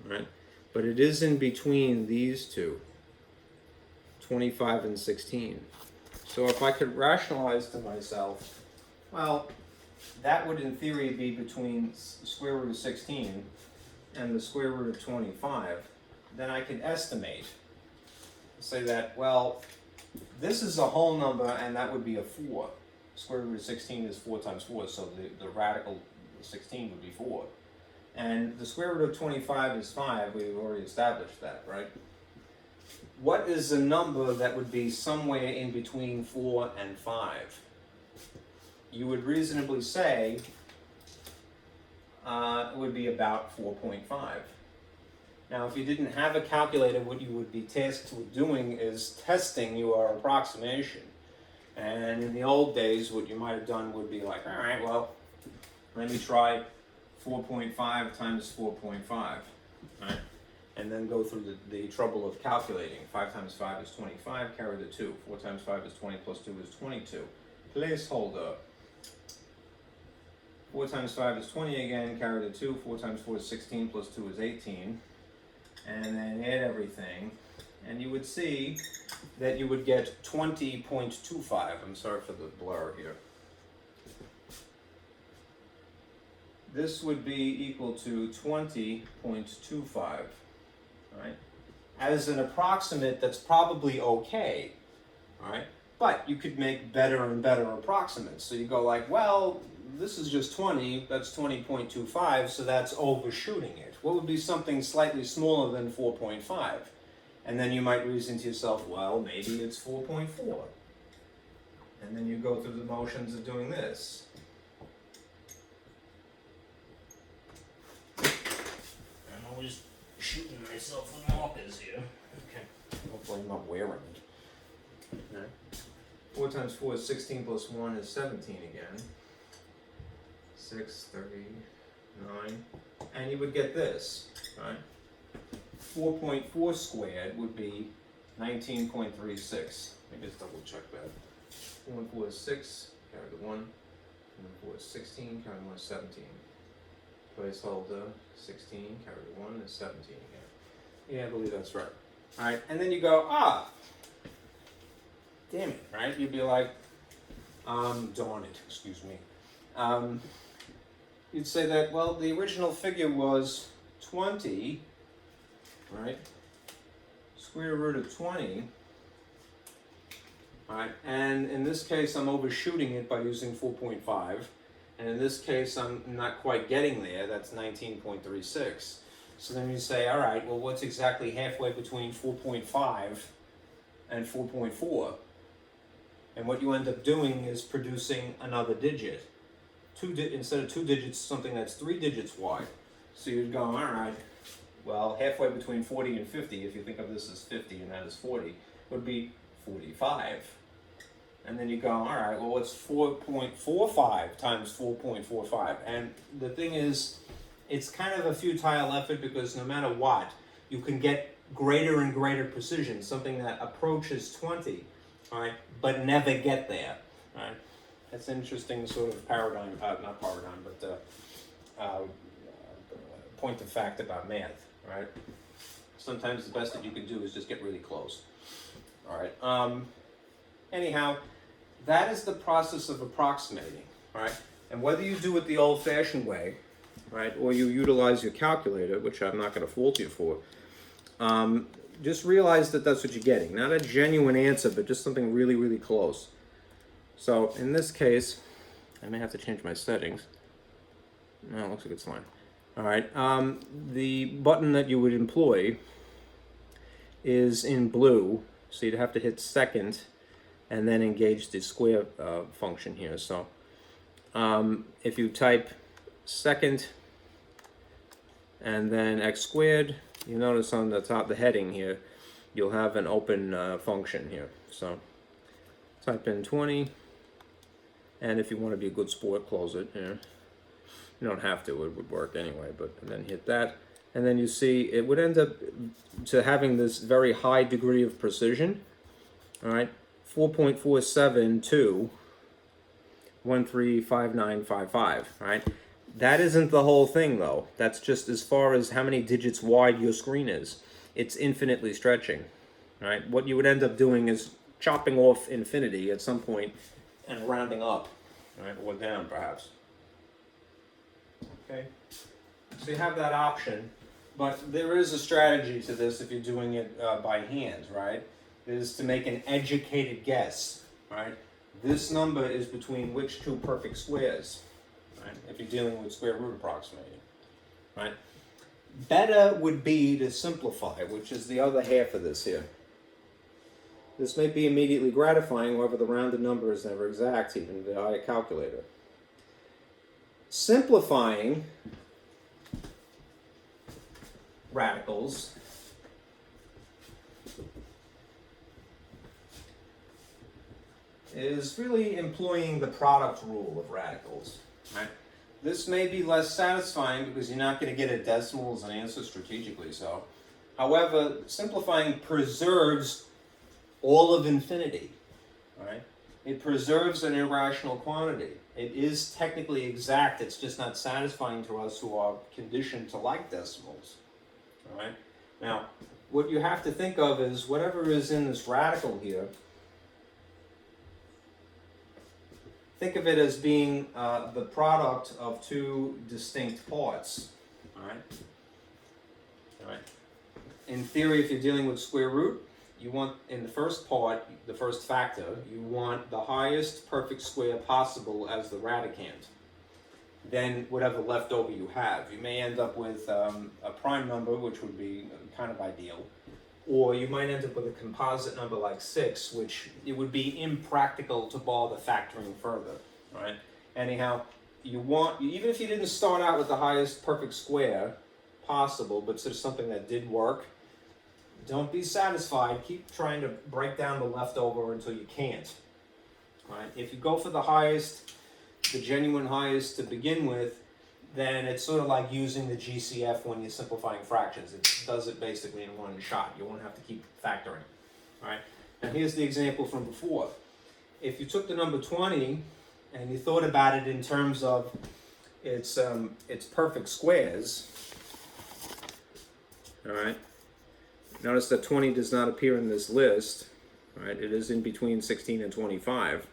[SPEAKER 1] right? But it is in between these two, 25 and 16. So if I could rationalize to myself, well, that would in theory be between the square root of 16 and the square root of 25, then I could estimate, say that, well, this is a whole number and that would be a 4. Square root of 16 is 4 times 4, so the radical 16 would be 4. And the square root of 25 is 5, we've already established that, right? What is a number that would be somewhere in between 4 and 5? You would reasonably say it would be about 4.5. Now, if you didn't have a calculator, what you would be tasked with doing is testing your approximation. And in the old days, what you might have done would be like, all right, well, let me try 4.5 times 4.5, right? And then go through the trouble of calculating. 5 times 5 is 25, carry the 2. 4 times 5 is 20, plus 2 is 22. Placeholder. 4 times 5 is 20 again, carry the 2. 4 times 4 is 16, plus 2 is 18. And then add everything. And you would see that you would get 20.25. I'm sorry for the blur here. This would be equal to 20.25, right? As an approximate, that's probably okay, right? But you could make better and better approximates. So you go like, well, this is just 20, that's 20.25, so that's overshooting it. What would be something slightly smaller than 4.5? And then you might reason to yourself, well, maybe it's 4.4. And then you go through the motions of doing this. I'm always shooting myself with markers here. Okay. Hopefully I'm not wearing it. Okay. 4 times 4 is 16, plus 1 is 17 again. 6, 39. And you would get this, right? 4.4 squared would be 19.36. Let me just double check that. 4 and 4 is 6, carry the 1. 4 and 4 is 16, carry the 1 is 17. Placeholder, 16, carry the 1 is 17 again. Yeah, I believe that's right. Alright, and then you go, damn it, right? You'd be like, darn it, excuse me. You'd say that, well, the original figure was 20, right? Square root of 20, right? And in this case, I'm overshooting it by using 4.5. And in this case, I'm not quite getting there. That's 19.36. So then you say, all right, well, what's exactly halfway between 4.5 and 4.4? And what you end up doing is producing another digit. Instead of 2 digits, something that's 3 digits wide. So you'd go, all right, well, halfway between 40 and 50, if you think of this as 50 and that is 40, would be 45. And then you go, all right, well, what's 4.45 times 4.45? And the thing is, it's kind of a futile effort because no matter what, you can get greater and greater precision, something that approaches 20, all right, but never get there, all right? That's an interesting sort of paradigm, not paradigm, but point of fact about math, right? Sometimes the best that you can do is just get really close, all right? Anyhow, that is the process of approximating, right? And whether you do it the old-fashioned way, right, or you utilize your calculator, which I'm not going to fault you for, just realize that that's what you're getting. Not a genuine answer, but just something really, really close. So in this case, I may have to change my settings. No, it looks like it's fine. All right, the button that you would employ is in blue, so you'd have to hit second and then engage the square function here. So if you type second and then x squared, you notice on the top, the heading here, you'll have an open function here. So type in 20, and if you want to be a good sport, close it. You don't have to, it would work anyway, but then hit that. And then you see it would end up to having this very high degree of precision. All right, 4.472 135955, right? That isn't the whole thing though. That's just as far as how many digits wide your screen is. It's infinitely stretching, right? What you would end up doing is chopping off infinity at some point and rounding up, right, or down perhaps. Okay, so you have that option, but there is a strategy to this if you're doing it by hand, right? Is to make an educated guess, right? This number is between which two perfect squares, right? If you're dealing with square root approximating, right? Better would be to simplify, which is the other half of this here. This may be immediately gratifying, however the rounded number is never exact, even via a calculator. Simplifying radicals is really employing the product rule of radicals. Right? This may be less satisfying because you're not going to get a decimal as an answer strategically so. However, simplifying preserves all of infinity. Right? It preserves an irrational quantity. It is technically exact, it's just not satisfying to us who are conditioned to like decimals. All right? Now, what you have to think of is whatever is in this radical here, think of it as being the product of two distinct parts. All right? All right. In theory, if you're dealing with square root, you want, in the first part, the first factor, you want the highest perfect square possible as the radicand. Then whatever leftover you have. You may end up with a prime number, which would be kind of ideal. Or you might end up with a composite number like 6, which it would be impractical to bother factoring further, right? Anyhow, you want, even if you didn't start out with the highest perfect square possible, but sort of something that did work, don't be satisfied. Keep trying to break down the leftover until you can't, right? If you go for the highest, the genuine highest to begin with, then it's sort of like using the GCF when you're simplifying fractions. It does it basically in one shot. You won't have to keep factoring. All right. Now here's the example from before. If you took the number 20 and you thought about it in terms of its perfect squares, all right. Notice that 20 does not appear in this list. All right. It is in between 16 and 25.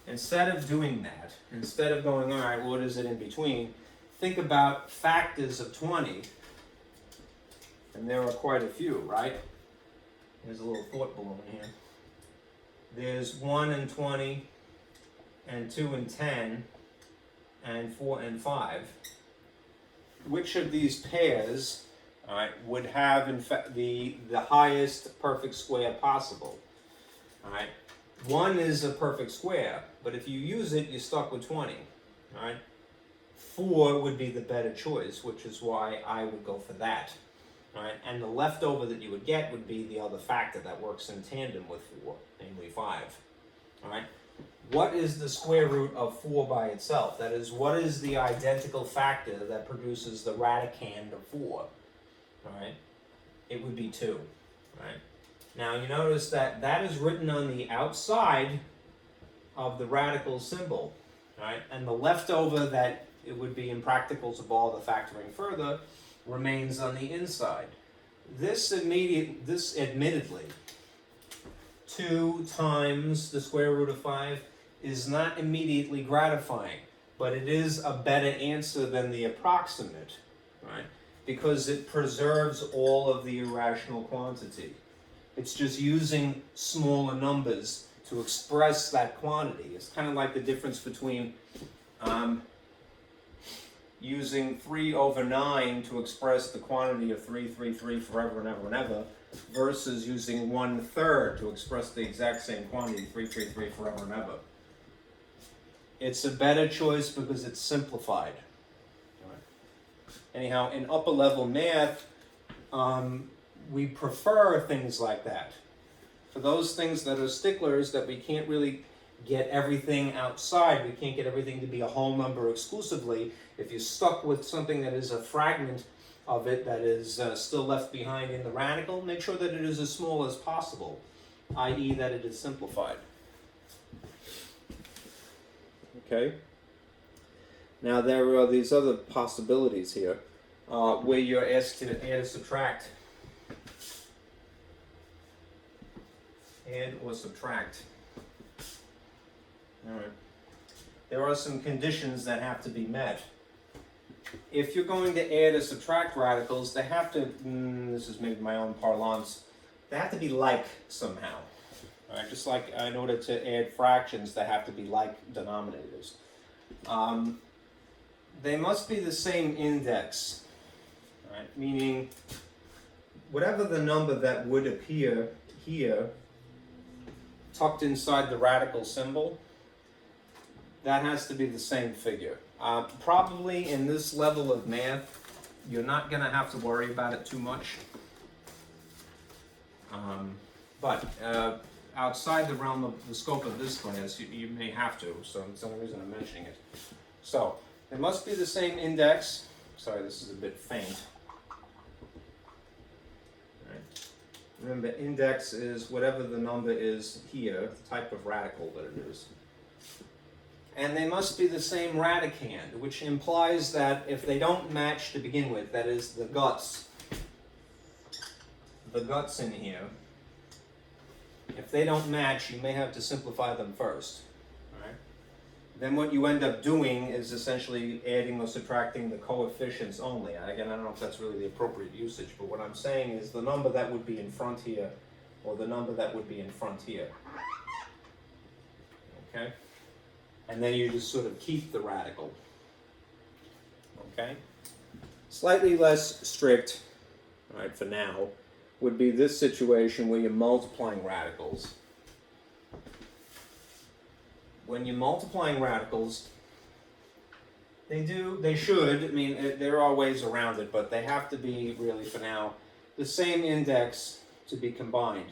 [SPEAKER 1] Instead of doing that, instead of going, all right, what is it in between? Think about factors of 20. And there are quite a few, right? There's a little thought balloon here. There's 1 and 20, and 2 and 10, and 4 and 5. Which of these pairs, all right, would have in fact the highest perfect square possible? All right. 1 is a perfect square, but if you use it, you're stuck with 20, all right? 4 would be the better choice, which is why I would go for that, all right? And the leftover that you would get would be the other factor that works in tandem with 4, namely 5, all right? What is the square root of 4 by itself? That is, what is the identical factor that produces the radicand of 4, all right? It would be 2, right? Now you notice that that is written on the outside of the radical symbol, right? And the leftover that it would be impractical to bother factoring further remains on the inside. This admittedly, 2 times the square root of 5 is not immediately gratifying, but it is a better answer than the approximate, right? Because it preserves all of the irrational quantity. It's just using smaller numbers to express that quantity. It's kind of like the difference between using 3 over 9 to express the quantity of 3, 3, 3 forever and ever and ever, versus using 1/3 to express the exact same quantity, 3, 3, 3 forever and ever. It's a better choice because it's simplified. Anyhow, in upper level math, we prefer things like that. For those things that are sticklers that we can't really get everything outside, we can't get everything to be a whole number exclusively, if you're stuck with something that is a fragment of it that is still left behind in the radical, make sure that it is as small as possible, i.e. that it is simplified. Okay? Now there are these other possibilities here where you're asked to add or subtract. Add or subtract. All right. There are some conditions that have to be met. If you're going to add or subtract radicals, they have to, this is maybe my own parlance, they have to be like somehow. All right, just like in order to add fractions, they have to be like denominators. They must be the same index, right? Meaning whatever the number that would appear here, tucked inside the radical symbol, that has to be the same figure. Probably in this level of math, You're not going to have to worry about it too much. But outside the realm of the scope of this class, you may have to, so that's the only reason I'm mentioning it. So, it must be the same index. Sorry, this is a bit faint. Right. Remember, index is whatever the number is here, the type of radical that it is. And they must be the same radicand, which implies that if they don't match to begin with, that is the guts in here, if they don't match, you may have to simplify them first. Right? Then what you end up doing is essentially adding or subtracting the coefficients only. Again, I don't know if that's really the appropriate usage, but what I'm saying is the number that would be in front here, or the number that would be in front here. Okay? And then you just sort of keep the radical. Okay? Slightly less strict, all right, for now, would be this situation where you're multiplying radicals. When you're multiplying radicals, they should, I mean, there are ways around it, but they have to be, really for now, the same index to be combined.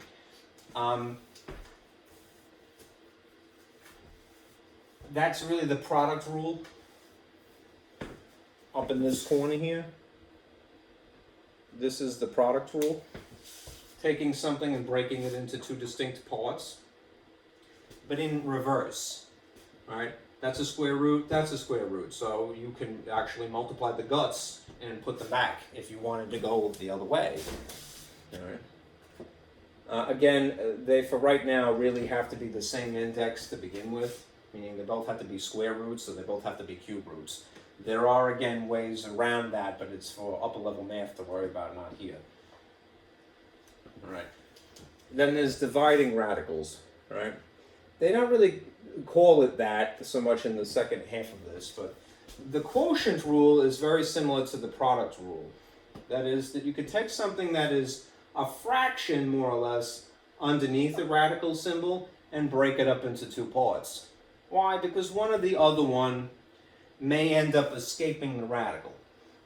[SPEAKER 1] That's really the product rule up in this corner here. This is the product rule. Taking something and breaking it into two distinct parts, but in reverse. All right, that's a square root, that's a square root. So you can actually multiply the guts and put them back if you wanted to go the other way. All right. Again, they for right now really have to be the same index to begin with, meaning they both have to be square roots, so they both have to be cube roots. There are, again, ways around that, but it's for upper level math to worry about, not here. All right. Then there's dividing radicals, right? They don't really call it that so much in the second half of this, but the quotient rule is very similar to the product rule. That is, that you could take something that is a fraction, more or less, underneath the radical symbol and break it up into two parts. Why? Because one or the other one may end up escaping the radical,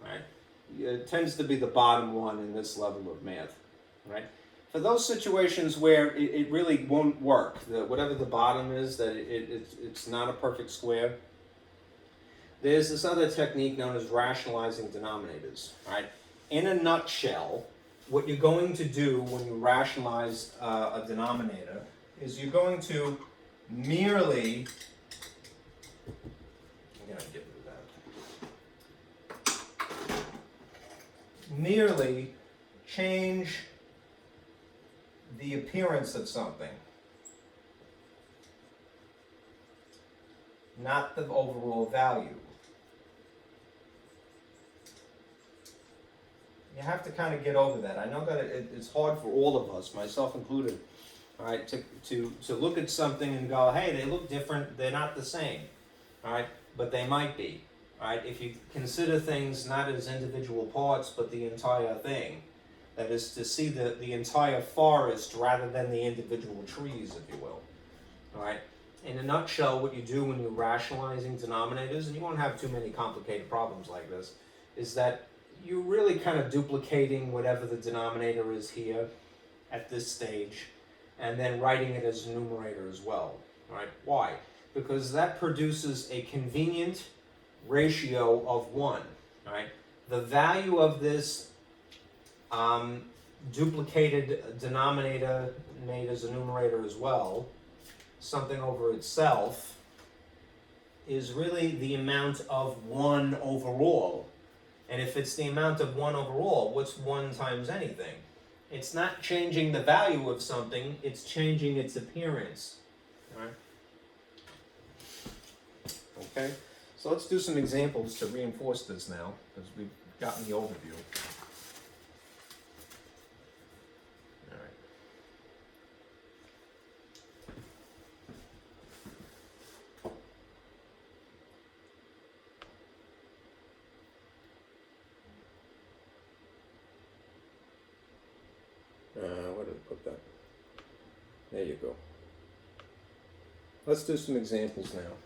[SPEAKER 1] right? It tends to be the bottom one in this level of math, right? For those situations where it really won't work, whatever the bottom is, that it's not a perfect square, there's this other technique known as rationalizing denominators, right? In a nutshell, what you're going to do when you rationalize a denominator is you're going to merely, I'm going to get rid of that, merely change the appearance of something, not the overall value. You have to kind of get over that. I know that it's hard for all of us, myself included, all right, to look at something and go, hey, they look different, they're not the same, all right, but they might be, all right, if you consider things not as individual parts, but the entire thing. That is to see the entire forest rather than the individual trees, if you will. All right. In a nutshell, what you do when you're rationalizing denominators, and you won't have too many complicated problems like this, is that you're really kind of duplicating whatever the denominator is here at this stage, and then writing it as a numerator as well. All right. Why? Because that produces a convenient ratio of 1. All right. The value of this duplicated denominator made as a numerator as well, something over itself, is really the amount of 1 overall. And if it's the amount of 1 overall, what's 1 times anything? It's not changing the value of something, it's changing its appearance. All right? Okay, so let's do some examples to reinforce this now, because we've gotten the overview. Where did I put that? There you go. Let's do some examples now.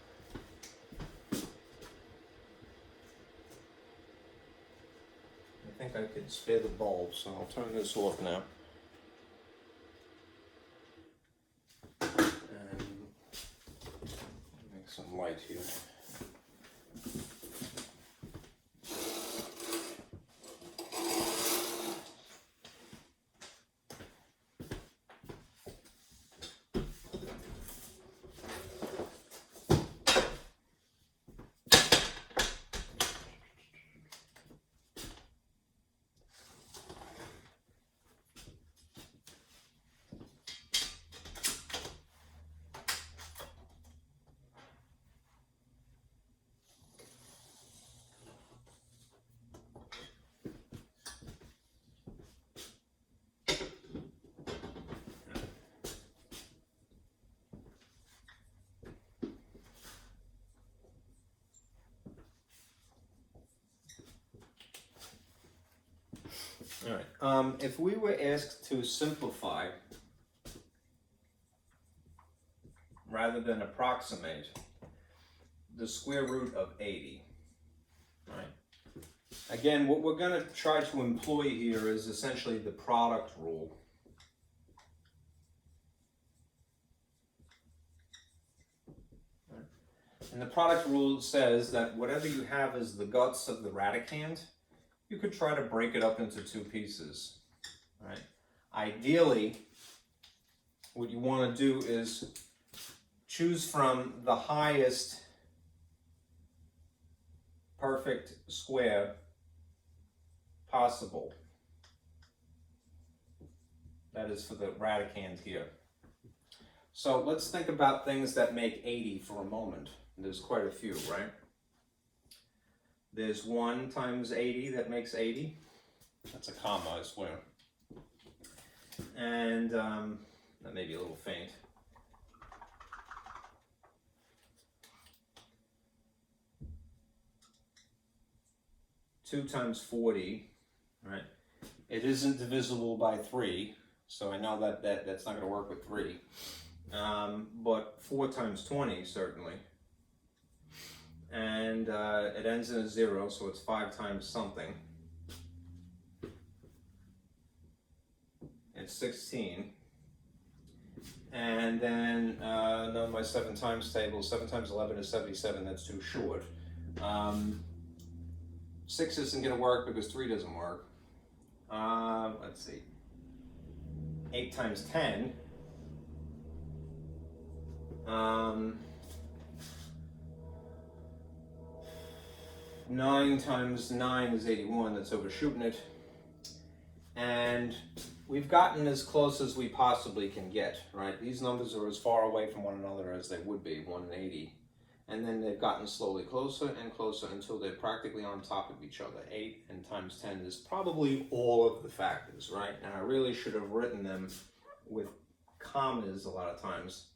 [SPEAKER 1] think I could spare the bulb, so I'll turn this off now. And make some light here. All right. If we were asked to simplify rather than approximate the square root of 80, right? Again, what we're going to try to employ here is essentially the product rule. Right? And the product rule says that whatever you have as the guts of the radicand, you could try to break it up into two pieces, right? Ideally, what you want to do is choose from the highest perfect square possible. That is for the radicand here. So let's think about things that make 80 for a moment. There's quite a few, right? There's 1 times 80 that makes 80. That's a comma, I swear. And that may be a little faint. Two times 40, right? It isn't divisible by 3, so I know that that's not going to work with 3. But 4 times 20, certainly. And it ends in a 0, so it's 5 times something. It's 16. And then another my 7 times table. 7 times 11 is 77. That's too short. 6 isn't going to work because 3 doesn't work. Let's see. 8 times 10. 9 times 9 is 81, that's overshooting it. And we've gotten as close as we possibly can get, right? These numbers are as far away from one another as they would be, 1 and 80. And then they've gotten slowly closer and closer until they're practically on top of each other. 8 and times 10 is probably all of the factors, right? And I really should have written them with commas a lot of times,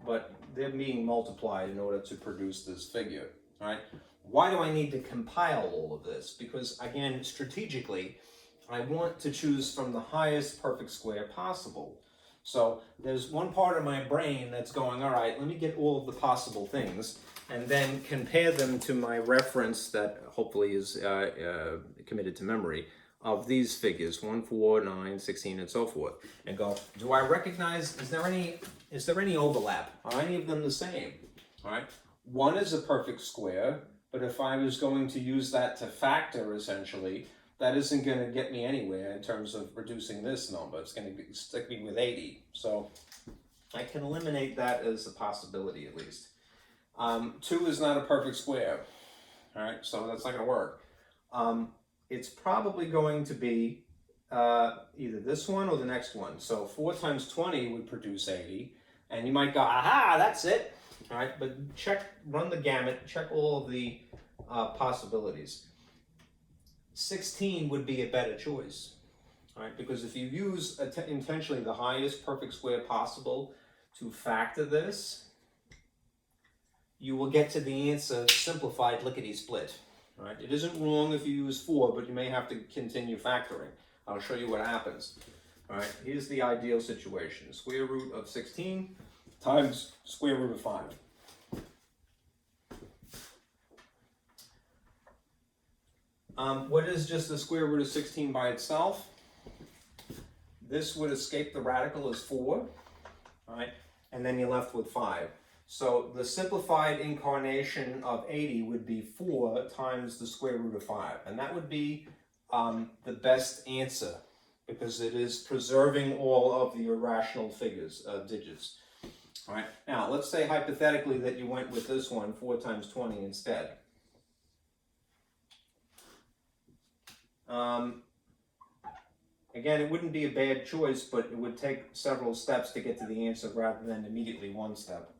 [SPEAKER 1] but they're being multiplied in order to produce this figure, right? Why do I need to compile all of this? Because again, strategically, I want to choose from the highest perfect square possible. So there's one part of my brain that's going, all right, let me get all of the possible things and then compare them to my reference that hopefully is committed to memory of these figures, 1, 4, 9, 16, and so forth, and go, do I recognize, is there any overlap? Are any of them the same? All right, 1 is a perfect square, but if I was going to use that to factor, essentially, that isn't going to get me anywhere in terms of reducing this number. It's going to stick me with 80. So I can eliminate that as a possibility at least. 2 is not a perfect square. All right, so that's not going to work. It's probably going to be either this one or the next one. So 4 times 20 would produce 80. And you might go, aha, that's it. All right, but run the gamut, check all of the possibilities. 16 would be a better choice, right? Because if you use intentionally the highest perfect square possible to factor this, you will get to the answer simplified lickety-split, right? It isn't wrong if you use 4, but you may have to continue factoring. I'll show you what happens. All right, here's the ideal situation. Square root of 16 times square root of 5. What is just the square root of 16 by itself? This would escape the radical as 4, all right? And then you're left with 5. So the simplified incarnation of 80 would be 4 times the square root of 5. And that would be the best answer, because it is preserving all of the irrational figures, digits. All right. Now, let's say hypothetically that you went with this one, 4 times 20 instead. Again, it wouldn't be a bad choice, but it would take several steps to get to the answer rather than immediately one step.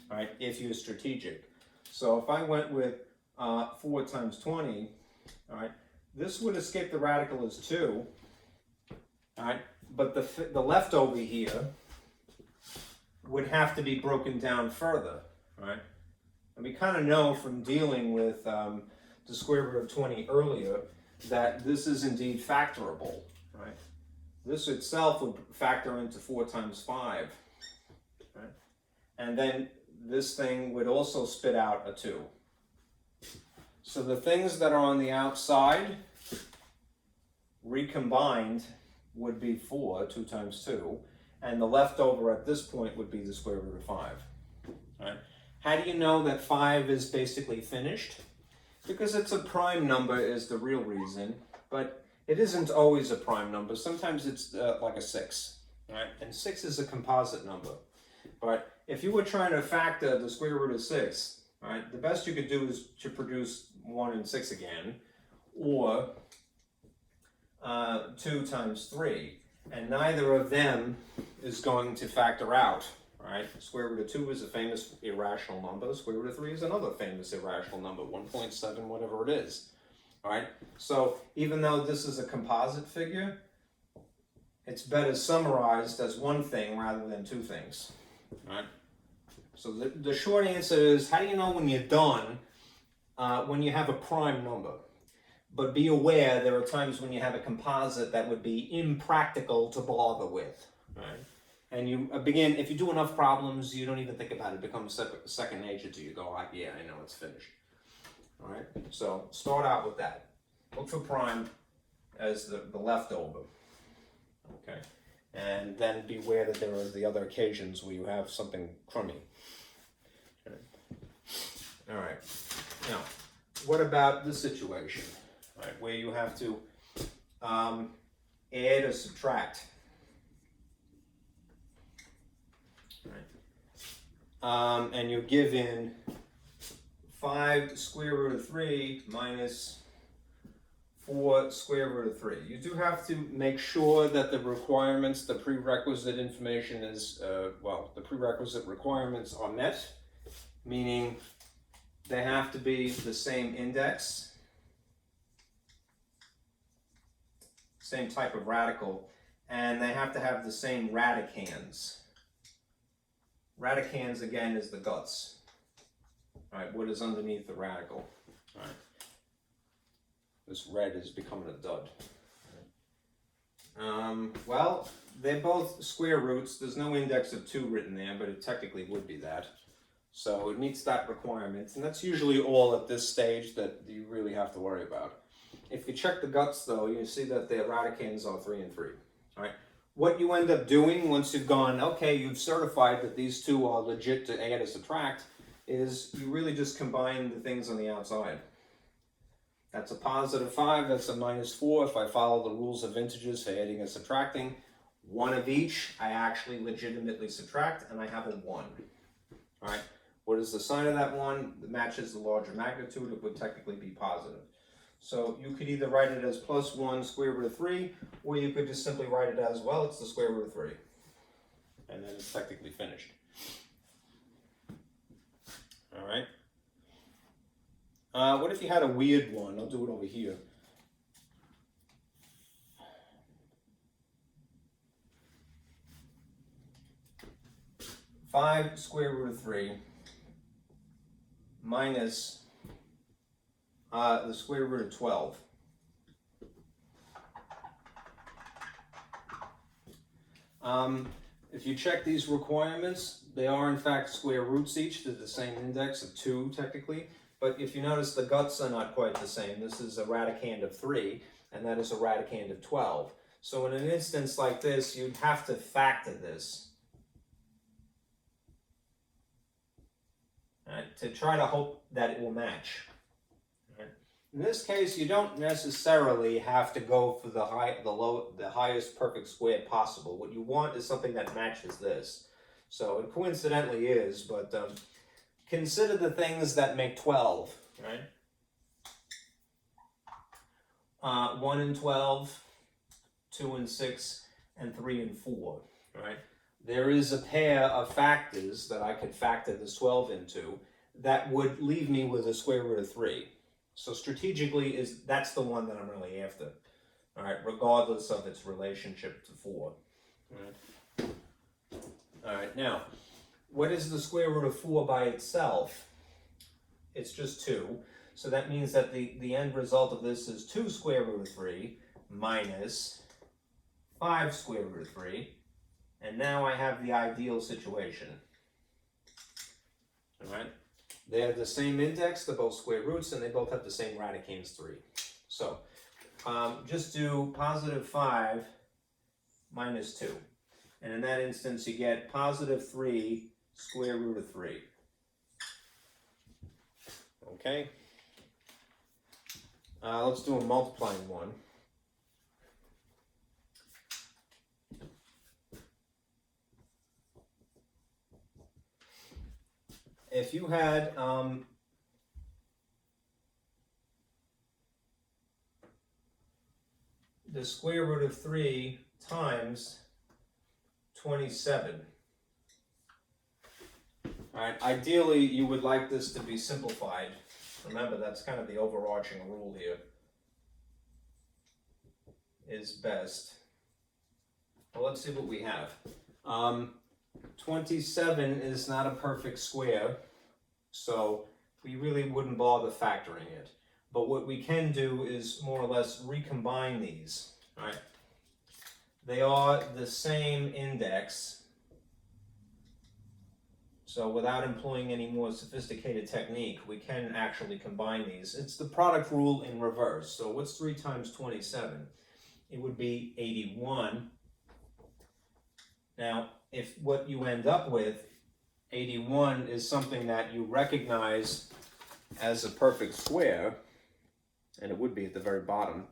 [SPEAKER 1] All right, if you're strategic. So if I went with 4 times 20, all right, this would escape the radical as 2. All right, but the leftover here would have to be broken down further, right? And we kind of know from dealing with the square root of 20 earlier that this is indeed factorable, right? This itself would factor into 4 times 5, right? And then this thing would also spit out a 2. So the things that are on the outside recombined would be 4, 2 times 2, and the leftover at this point would be the square root of 5. Right? How do you know that 5 is basically finished? Because it's a prime number is the real reason, but it isn't always a prime number. Sometimes it's like a 6, right? And 6 is a composite number. But if you were trying to factor the square root of 6, right, the best you could do is to produce 1 and 6 again, or 2 times 3, and neither of them is going to factor out, right? Square root of 2 is a famous irrational number. Square root of 3 is another famous irrational number, 1.7, whatever it is, all right? So even though this is a composite figure, it's better summarized as one thing rather than two things, all right? So the short answer is, how do you know when you're done when you have a prime number? But be aware, there are times when you have a composite that would be impractical to bother with, right? And you begin, if you do enough problems, you don't even think about it. It becomes second nature to you. Go, like, yeah, I know it's finished. All right? So start out with that. Look for prime as the leftover. Okay? And then beware that there are the other occasions where you have something crummy. Okay. All right. Now, what about this situation? Right, where you have to add or subtract. Right. And you're given 5 square root of 3 minus 4 square root of 3. You do have to make sure that the requirements, the prerequisite information is, the prerequisite requirements are met, meaning they have to be the same index, same type of radical, and they have to have the same radicands. Radicands, again, is the guts. All right, what is underneath the radical? All right. This red is becoming a dud. Well, they're both square roots. There's no index of 2 written there, but it technically would be that. So it meets that requirement, and that's usually all at this stage that you really have to worry about. If you check the guts, though, you see that the radicands are 3 and 3. All right. What you end up doing once you've gone, okay, you've certified that these two are legit to add or subtract, is you really just combine the things on the outside. That's a positive 5, that's a minus 4. If I follow the rules of integers for adding and subtracting, one of each, I actually legitimately subtract, and I have a 1. All right. What is the sign of that 1? It matches the larger magnitude. It would technically be positive. So you could either write it as plus 1 square root of 3, or you could just simply write it as, well, it's the square root of 3. And then it's technically finished. All right. What if you had a weird one? I'll do it over here. Five square root of 3 minus the square root of 12. If you check these requirements, they are in fact square roots each. They're the same index of 2 technically. But if you notice, the guts are not quite the same. This is a radicand of 3, and that is a radicand of 12. So in an instance like this, you'd have to factor this, right, to try to hope that it will match. Right. In this case, you don't necessarily have to go for the highest perfect square possible. What you want is something that matches this. So it coincidentally is, but consider the things that make 12, right? 1 and 12, 2 and 6, and 3 and 4, right? There is a pair of factors that I could factor this 12 into that would leave me with a square root of 3. So strategically, that's the one that I'm really after, all right, regardless of its relationship to 4. All right, now, what is the square root of 4 by itself? It's just 2. So that means that the end result of this is 2 square root of 3 minus 5 square root of 3. And now I have the ideal situation. All right? They have the same index, they're both square roots, and they both have the same radicands 3. So just do positive 5 minus 2. And in that instance, you get positive 3 square root of 3. Okay? Let's do a multiplying one. If you had the square root of 3 times 27. All right, ideally you would like this to be simplified. Remember, that's kind of the overarching rule here. Is best. Well, let's see what we have. 27 is not a perfect square, so we really wouldn't bother factoring it. But what we can do is more or less recombine these, right? They are the same index, so without employing any more sophisticated technique, we can actually combine these. It's the product rule in reverse. So what's 3 times 27? It would be 81. Now, if what you end up with, 81, is something that you recognize as a perfect square, and it would be at the very bottom,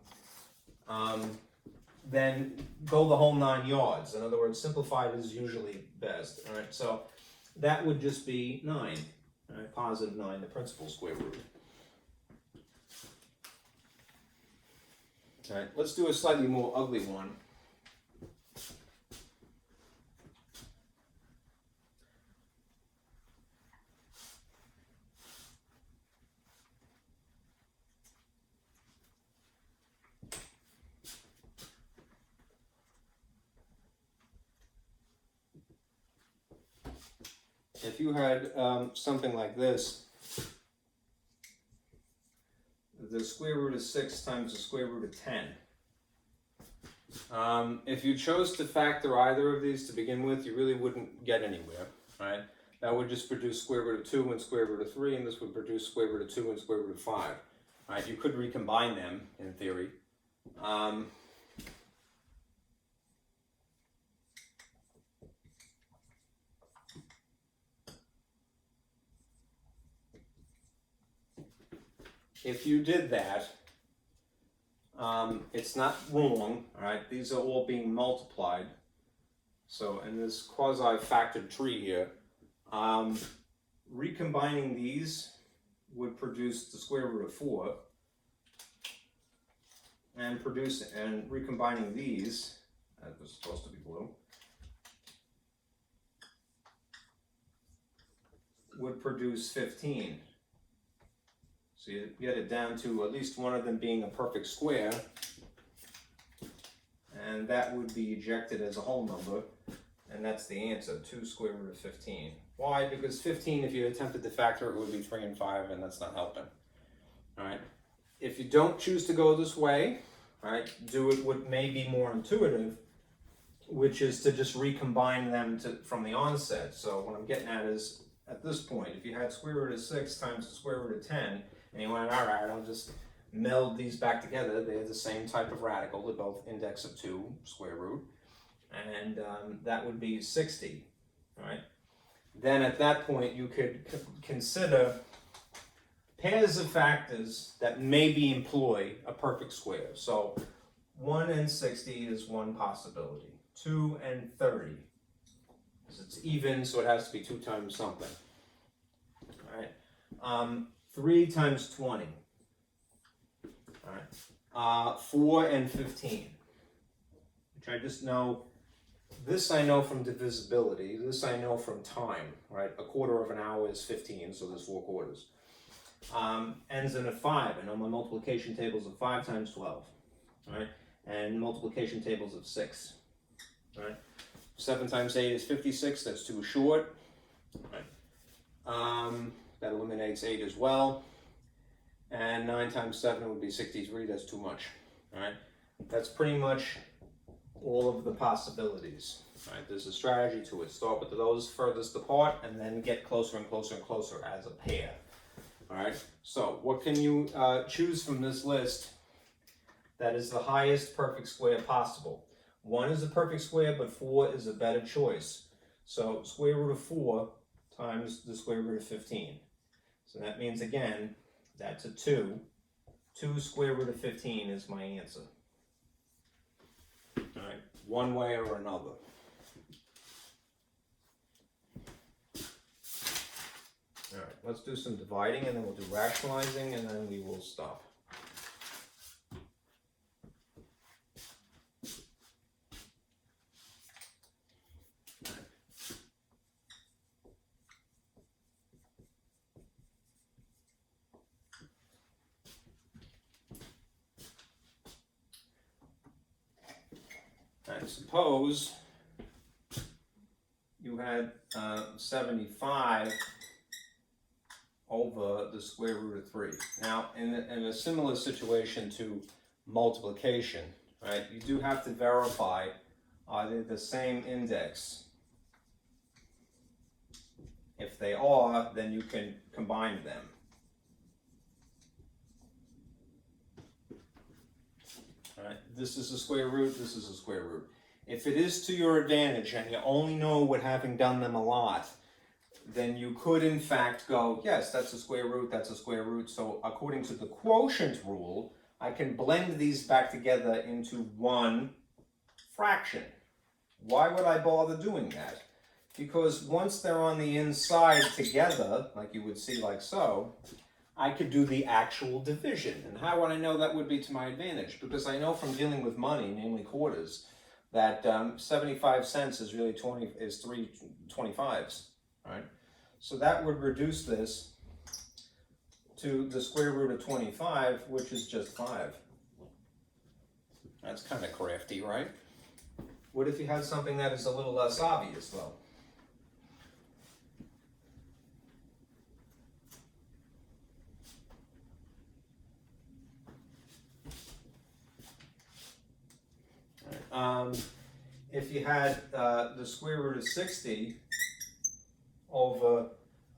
[SPEAKER 1] then go the whole 9 yards. In other words, simplified is usually best. All right, so that would just be 9, all right, positive 9, the principal square root. All right, let's do a slightly more ugly one. If you had something like this, the square root of 6 times the square root of 10. If you chose to factor either of these to begin with, you really wouldn't get anywhere, right? That would just produce square root of 2 and square root of 3, and this would produce square root of 2 and square root of 5. Right? You could recombine them, in theory. If you did that, it's not wrong, all right? These are all being multiplied. So in this quasi-factored tree here, recombining these would produce the square root of 4, and recombining these, that was supposed to be blue, would produce 15. So you get it down to at least one of them being a perfect square, and that would be ejected as a whole number, and that's the answer, 2 square root of 15. Why? Because 15, if you attempted to factor it, would be 3 and 5, and that's not helping. All right. If you don't choose to go this way, all right, do it what may be more intuitive, which is to just recombine them from the onset. So what I'm getting at is at this point, if you had square root of 6 times the square root of 10, and you went, all right, I'll just meld these back together. They're the same type of radical. They're both index of 2, square root. And that would be 60, right? Then at that point, you could consider pairs of factors that maybe employ a perfect square. So 1 and 60 is one possibility. 2 and 30, because it's even, so it has to be 2 times something. All right. 3 times 20. All right. 4 and 15, which I just know. This I know from divisibility. This I know from time. Right. A quarter of an hour is 15, so there's 4 quarters. Ends in a 5. I know my multiplication tables of 5 times 12. Right. And multiplication tables of 6. Right. 7 times 8 is 56. That's 2 short. Right. That eliminates 8 as well. And 9 times 7 would be 63. That's too much. All right. That's pretty much all of the possibilities. All right. There's a strategy to it. Start with those furthest apart and then get closer and closer and closer as a pair. All right. So what can you choose from this list that is the highest perfect square possible? 1 is a perfect square, but 4 is a better choice. So square root of 4 times the square root of 15. So that means, again, that's a 2. 2 square root of 15 is my answer. All right, one way or another. All right, let's do some dividing, and then we'll do rationalizing, and then we will stop. And suppose you had 75 over the square root of 3. Now, in a similar situation to multiplication, right, you do have to verify are they the same index. If they are, then you can combine them. Right. This is a square root, this is a square root. If it is to your advantage and you only know what having done them a lot, then you could in fact go, yes, that's a square root, that's a square root. So according to the quotient rule, I can blend these back together into one fraction. Why would I bother doing that? Because once they're on the inside together, like you would see like so, I could do the actual division. And how would I know that would be to my advantage? Because I know from dealing with money, namely quarters, that 75 cents is really 3 25s, right? So that would reduce this to the square root of 25, which is just 5. That's kind of crafty, right? What if you had something that is a little less obvious, though? If you had the square root of 60 over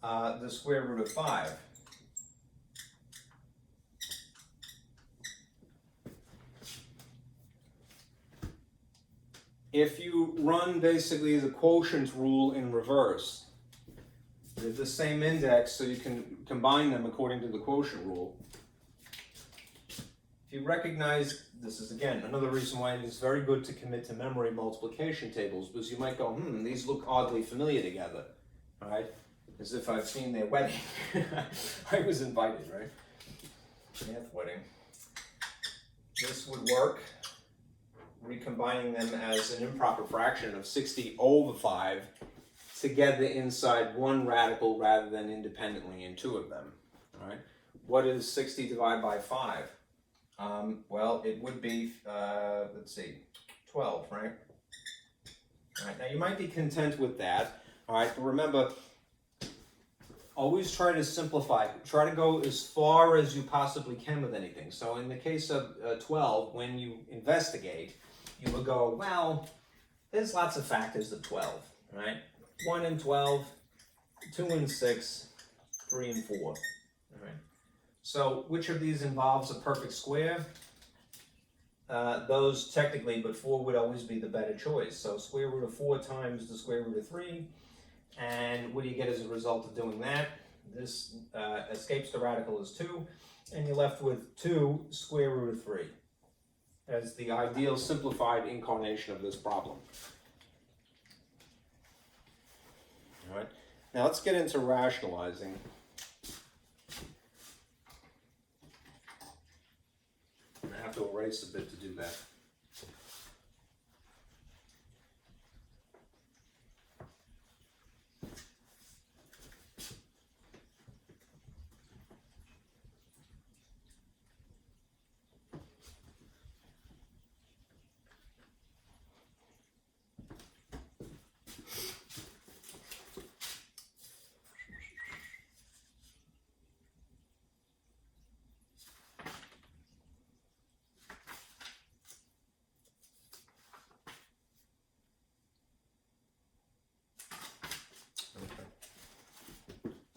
[SPEAKER 1] the square root of 5. If you run basically the quotient rule in reverse, they're the same index, so you can combine them according to the quotient rule. If you recognize, this is again another reason why it is very good to commit to memory multiplication tables, because you might go, these look oddly familiar together, right? As if I've seen their wedding. I was invited, right? Math wedding. This would work, recombining them as an improper fraction of 60 over 5 together inside one radical rather than independently in 2 of them, all right? What is 60 divided by 5? Well, it would be, let's see, 12, right? All right, now you might be content with that, all right, but remember, always try to simplify. Try to go as far as you possibly can with anything. So in the case of 12, when you investigate, you will go, well, there's lots of factors of 12, right? 1 and 12, 2 and 6, 3 and 4. All right. So which of these involves a perfect square? Those technically, but 4 would always be the better choice. So square root of 4 times the square root of 3. And what do you get as a result of doing that? This escapes the radical as 2. And you're left with 2 square root of 3 as the ideal simplified incarnation of this problem. All right. Now let's get into rationalizing. I have to erase a bit to do that.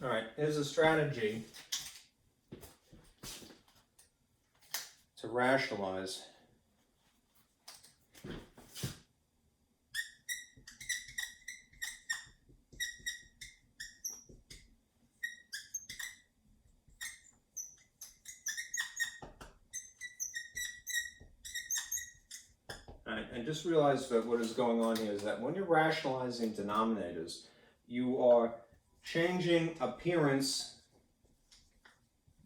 [SPEAKER 1] All right, here's a strategy to rationalize. All right, and just realize that what is going on here is that when you're rationalizing denominators, you are changing appearance,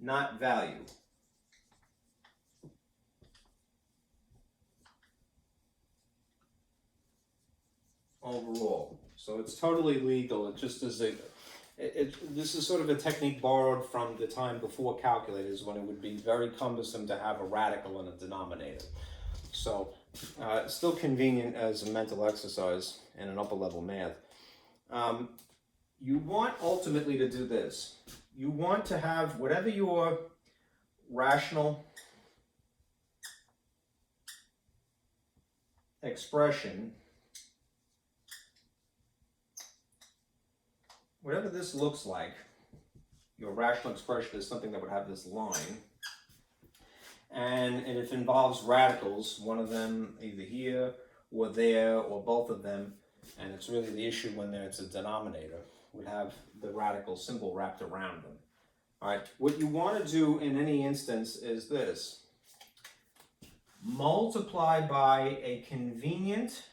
[SPEAKER 1] not value. Overall. So it's totally legal. It just is this is sort of a technique borrowed from the time before calculators, when it would be very cumbersome to have a radical in a denominator. So still convenient as a mental exercise in an upper level math. You want ultimately to do this. You want to have whatever your rational expression, whatever this looks like, your rational expression is something that would have this line. And if it involves radicals, one of them either here or there or both of them, and it's really the issue when it's a denominator, would have the radical symbol wrapped around them. All right, what you want to do in any instance is this. Multiply by a convenient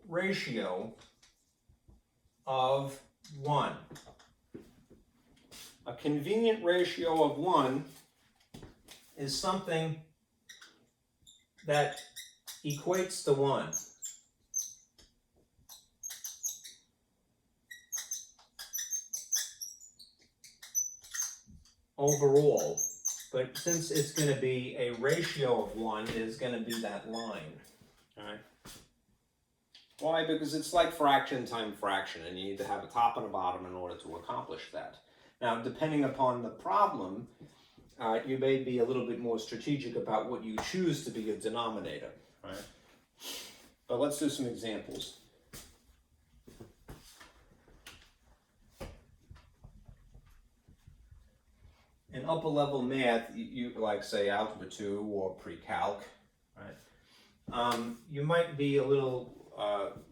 [SPEAKER 1] ratio of 1. A convenient ratio of 1 is something that equates to 1. Overall, but since it's going to be a ratio of 1, it is going to be that line. All right. Why? Because it's like fraction times fraction, and you need to have a top and a bottom in order to accomplish that. Now, depending upon the problem, you may be a little bit more strategic about what you choose to be a denominator. Right? But let's do some examples. In upper level math, you like say algebra 2 or pre-calc, right? You might be a little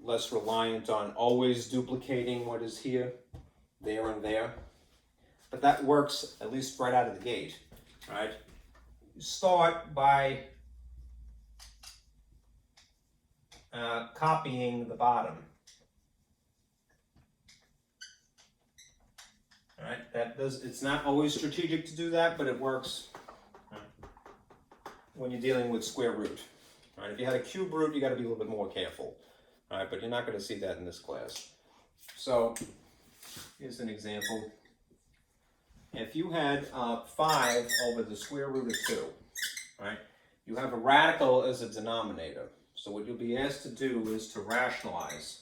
[SPEAKER 1] less reliant on always duplicating what is here, there, and there. But that works at least right out of the gate, right? You start by copying the bottom. All right, it's not always strategic to do that, but it works when you're dealing with square root. All right, if you had a cube root, you got to be a little bit more careful. All right, but you're not going to see that in this class. So here's an example. If you had 5 over the square root of 2, right, you have a radical as a denominator. So what you'll be asked to do is to rationalize.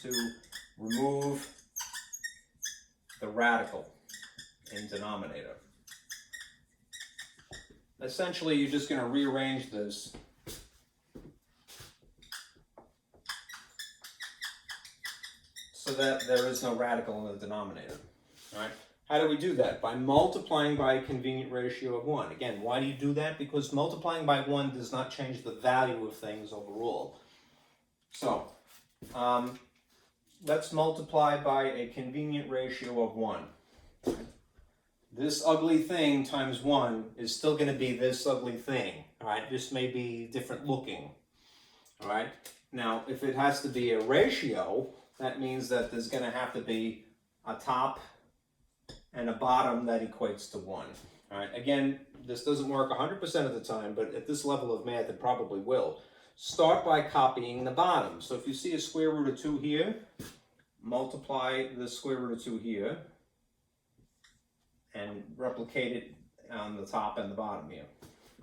[SPEAKER 1] To remove the radical in denominator. Essentially, you're just going to rearrange this so that there is no radical in the denominator. All right? How do we do that? By multiplying by a convenient ratio of 1. Again, why do you do that? Because multiplying by 1 does not change the value of things overall. So, let's multiply by a convenient ratio of 1. This ugly thing times 1 is still going to be this ugly thing. All right? This may be different looking. All right? Now, if it has to be a ratio, that means that there's going to have to be a top and a bottom that equates to 1. All right? Again, this doesn't work 100% of the time, but at this level of math, it probably will. Start by copying the bottom. So if you see a square root of 2 here, multiply the square root of 2 here, and replicate it on the top and the bottom here.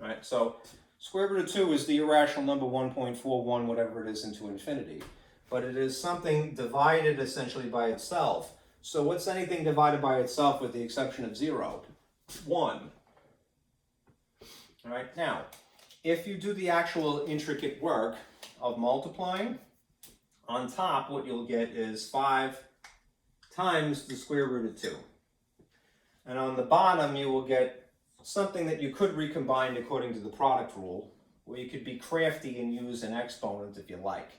[SPEAKER 1] All right? So square root of 2 is the irrational number 1.41, whatever it is, into infinity. But it is something divided essentially by itself. So what's anything divided by itself with the exception of 0? 1. All right, now, if you do the actual intricate work of multiplying, on top what you'll get is 5 times the square root of 2. And on the bottom you will get something that you could recombine according to the product rule, where you could be crafty and use an exponent if you like.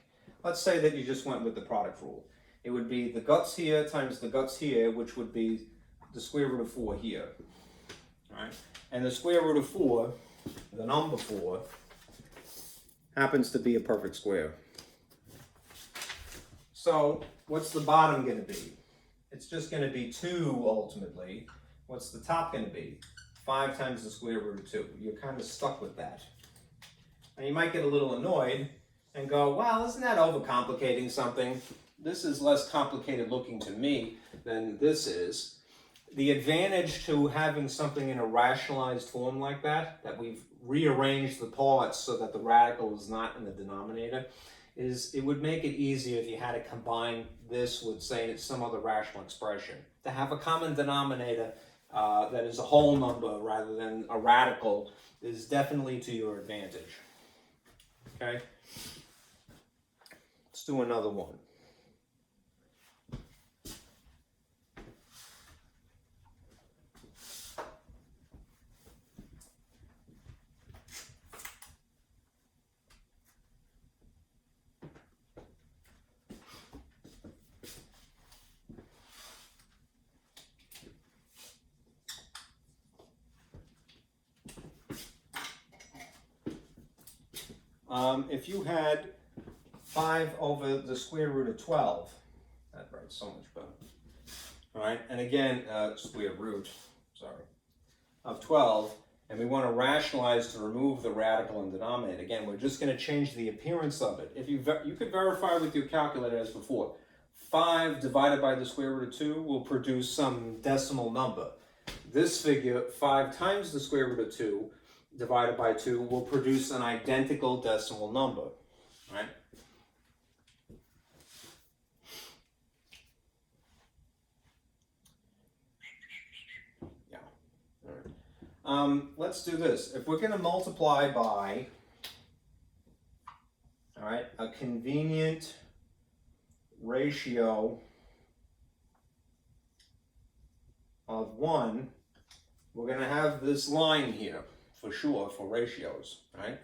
[SPEAKER 1] Let's say that you just went with the product rule. It would be the guts here times the guts here, which would be the square root of 4 here. All right? And the square root of 4, the number 4, happens to be a perfect square. So what's the bottom going to be? It's just going to be 2 ultimately. What's the top going to be? 5 times the square root of 2. You're kind of stuck with that. And you might get a little annoyed and go, well, isn't that overcomplicating something? This is less complicated looking to me than this is. The advantage to having something in a rationalized form like that we've rearranged the parts so that the radical is not in the denominator, is it would make it easier if you had to combine this with, say, some other rational expression. To have a common denominator that is a whole number rather than a radical is definitely to your advantage. Okay? Let's do another one. If you had 5 over the square root of 12, that writes so much better. All right, and again, square root, of 12, and we want to rationalize to remove the radical and denominator. Again, we're just going to change the appearance of it. If you could verify with your calculator as before. 5 divided by the square root of 2 will produce some decimal number. This figure, 5 times the square root of 2, divided by 2 will produce an identical decimal number, right? Yeah. All right. Let's do this. If we're going to multiply by, all right, a convenient ratio of 1, we're going to have this line here. For sure, for ratios, right?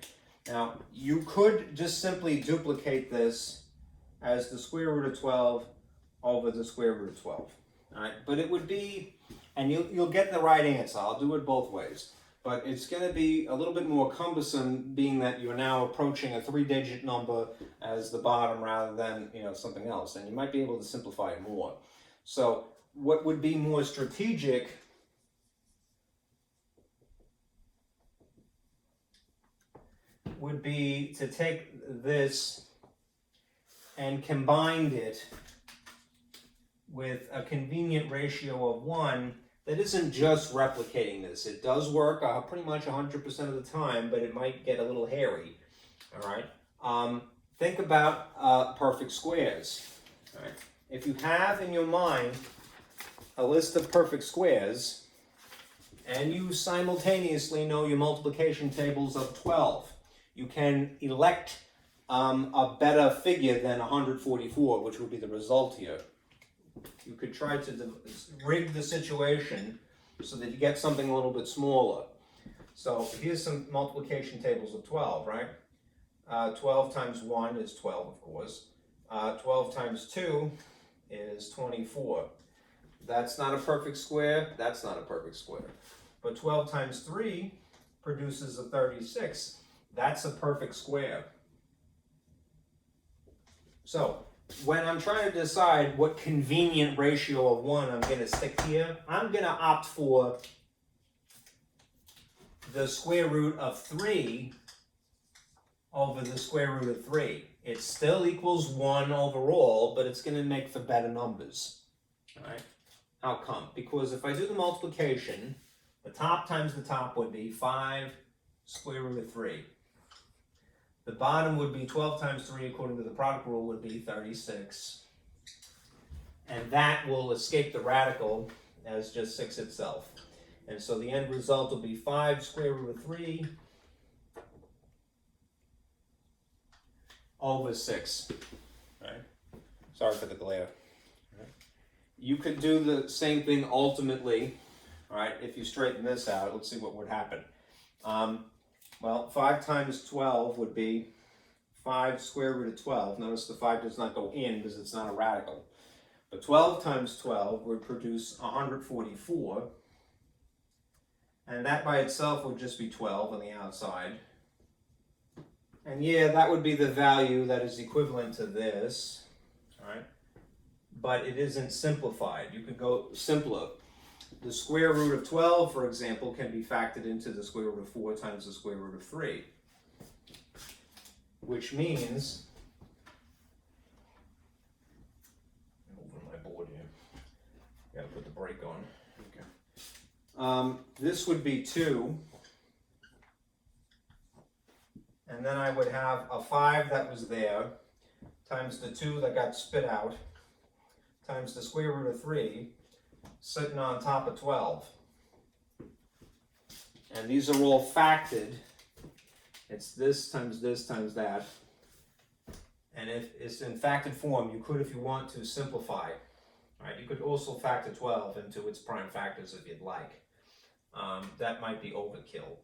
[SPEAKER 1] Now, you could just simply duplicate this as the square root of 12 over the square root of 12, all right? But it would be, and you'll get the right answer. I'll do it both ways. But it's going to be a little bit more cumbersome, being that you're now approaching a 3-digit number as the bottom rather than, something else. And you might be able to simplify it more. So what would be more strategic would be to take this and combine it with a convenient ratio of 1 that isn't just replicating this. It does work pretty much 100% of the time, but it might get a little hairy. All right. Think about perfect squares. All right. If you have in your mind a list of perfect squares, and you simultaneously know your multiplication tables of 12, you can elect a better figure than 144, which would be the result here. you could try to rig the situation so that you get something a little bit smaller. So here's some multiplication tables of 12, right? 12 times 1 is 12, of course. 12 times 2 is 24. That's not a perfect square, that's not a perfect square. But 12 times 3 produces a 36. That's a perfect square. So, when I'm trying to decide what convenient ratio of 1 I'm going to stick here, I'm going to opt for the square root of 3 over the square root of 3. It still equals 1 overall, but it's going to make for better numbers. All right? How come? Because if I do the multiplication, the top times the top would be 5 square root of 3. The bottom would be 12 times 3, according to the product rule, would be 36. And that will escape the radical as just 6 itself. And so the end result will be 5 square root of 3 over 6. Right? Sorry for the glare. Right. You could do the same thing ultimately. All right, if you straighten this out, let's see what would happen. Well, 5 times 12 would be 5 square root of 12. Notice the 5 does not go in because it's not a radical. But 12 times 12 would produce 144. And that by itself would just be 12 on the outside. And yeah, that would be the value that is equivalent to this. All right? But it isn't simplified. You could go simpler. The square root of 12, for example, can be factored into the square root of 4 times the square root of 3. Which means, over my board here, gotta put the brake on. Okay. This would be 2. And then I would have a 5 that was there, times the 2 that got spit out, times the square root of 3, sitting on top of 12. And these are all factored. It's this times that. And if it's in factored form, you could, if you want to, simplify. Right? You could also factor 12 into its prime factors if you'd like. That might be overkill.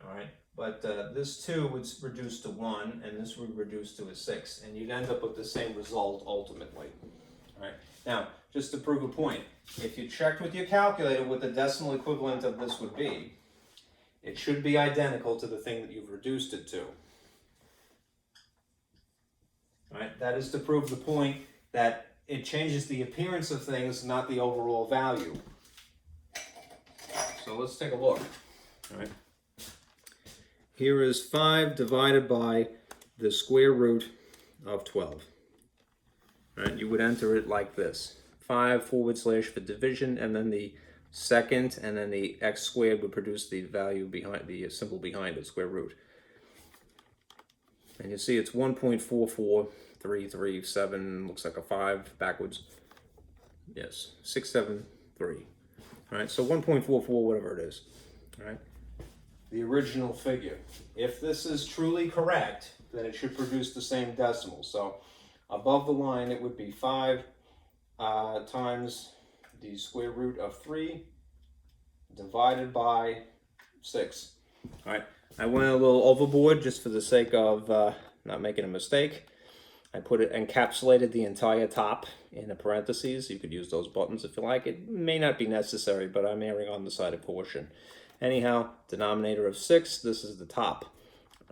[SPEAKER 1] All right? But this 2 would reduce to 1, and this would reduce to a 6. And you'd end up with the same result ultimately. All right? Now, just to prove a point, if you checked with your calculator what the decimal equivalent of this would be, it should be identical to the thing that you've reduced it to. All right? That is to prove the point that it changes the appearance of things, not the overall value. So let's take a look. All right? Here is 5 divided by the square root of 12. Right, you would enter it like this: 5 / for division, and then the second, and then the x squared would produce the value behind the symbol behind it, square root. And you see it's 1.44337. Looks like a 5 backwards. Yes, 673. All right, so 1.44, whatever it is. All right, the original figure. If this is truly correct, then it should produce the same decimal. So above the line, it would be 5 times the square root of 3 divided by 6. All right, I went a little overboard just for the sake of not making a mistake. I encapsulated the entire top in a parentheses. You could use those buttons if you like. It may not be necessary, but I'm erring on the side of caution. Anyhow, denominator of 6, this is the top.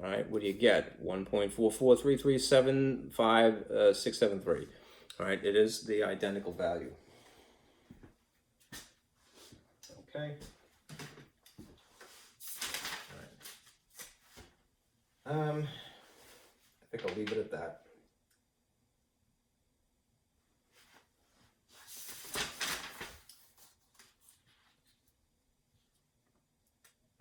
[SPEAKER 1] All right, what do you get? 1.443375673. All right, it is the identical value. Okay. All right. I think I'll leave it at that.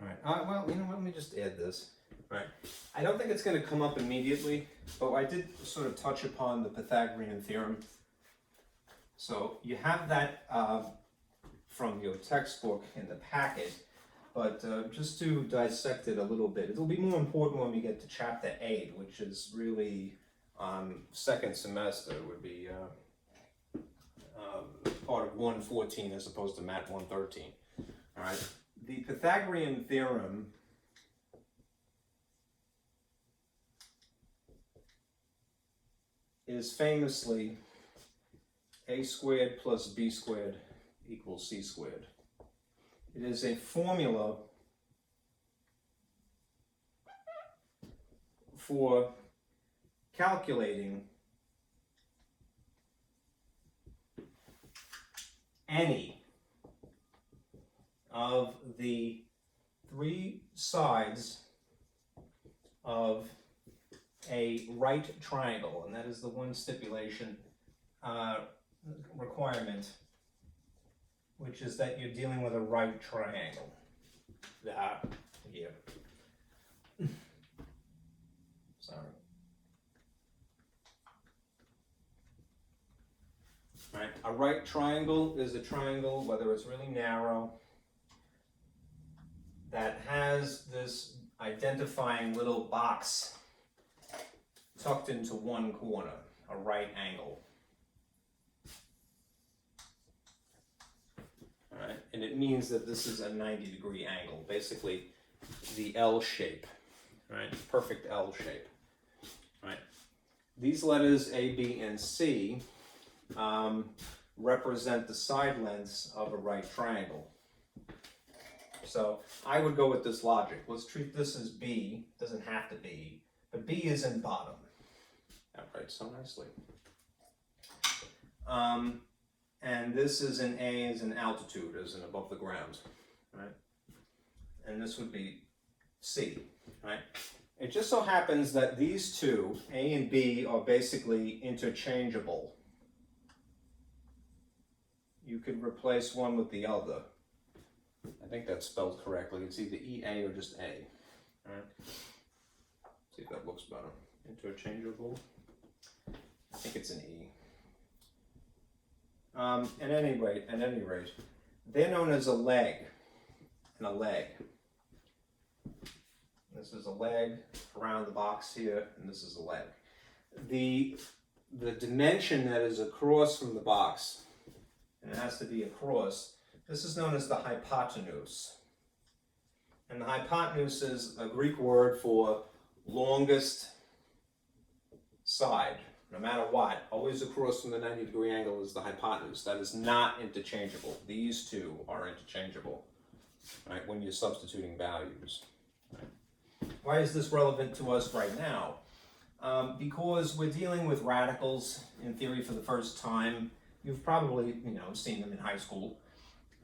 [SPEAKER 1] All right. Well, you know what? Let me just add this. Right. I don't think it's going to come up immediately, but I did sort of touch upon the Pythagorean theorem. So you have that from your textbook in the packet, but just to dissect it a little bit, it'll be more important when we get to chapter 8, which is really second semester, would be 114 as opposed to mat 113. All right. The Pythagorean theorem is famously a squared plus b squared equals c squared. It is a formula for calculating any of the three sides of a right triangle, and that is the one stipulation requirement, which is that you're dealing with a right triangle. That here. Sorry. Right. A right triangle is a triangle, whether it's really narrow, that has this identifying little box tucked into one corner, a right angle. All right, and it means that this is a 90-degree angle, basically the L shape, right? Perfect L shape, right? These letters A, B, and C represent the side lengths of a right triangle. So I would go with this logic. Let's treat this as B. Doesn't have to be, but B is in bottom. That writes so nicely. And this is an A as an altitude, as in above the ground, right? And this would be C, right? It just so happens that these two, A and B, are basically interchangeable. You could replace one with the other. I think that's spelled correctly. It's either EA or just A. All right. See if that looks better. Interchangeable. I think it's an E. At any rate, they're known as a leg and a leg. This is a leg around the box here, and this is a leg. The dimension that is across from the box, and it has to be across, this is known as the hypotenuse. And the hypotenuse is a Greek word for longest side. No matter what, always across from the 90-degree angle is the hypotenuse. That is not interchangeable. These two are interchangeable, right, when you're substituting values. Right? Why is this relevant to us right now? Because we're dealing with radicals in theory for the first time. You've probably, seen them in high school,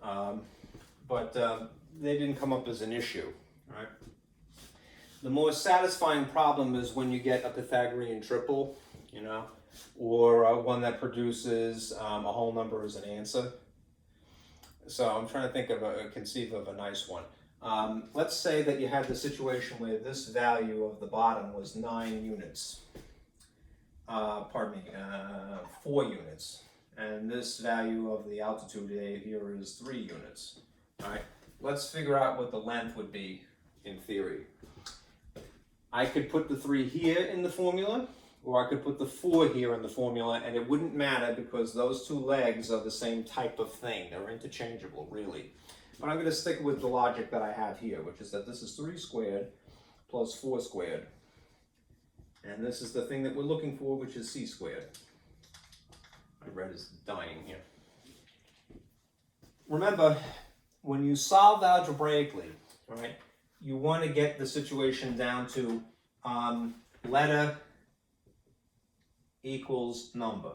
[SPEAKER 1] but they didn't come up as an issue, right? The more satisfying problem is when you get a Pythagorean triple, or one that produces a whole number as an answer. So I'm trying to conceive of a nice one. Let's say that you had the situation where this value of the bottom was 9 units. 4 units. And this value of the altitude here is 3 units. All right, let's figure out what the length would be in theory. I could put the 3 here in the formula, or I could put the 4 here in the formula, and it wouldn't matter because those 2 legs are the same type of thing. They're interchangeable, really. But I'm going to stick with the logic that I have here, which is that this is 3 squared plus 4 squared. And this is the thing that we're looking for, which is c squared. My red is dying here. Remember, when you solve algebraically, right, you want to get the situation down to letter equals number.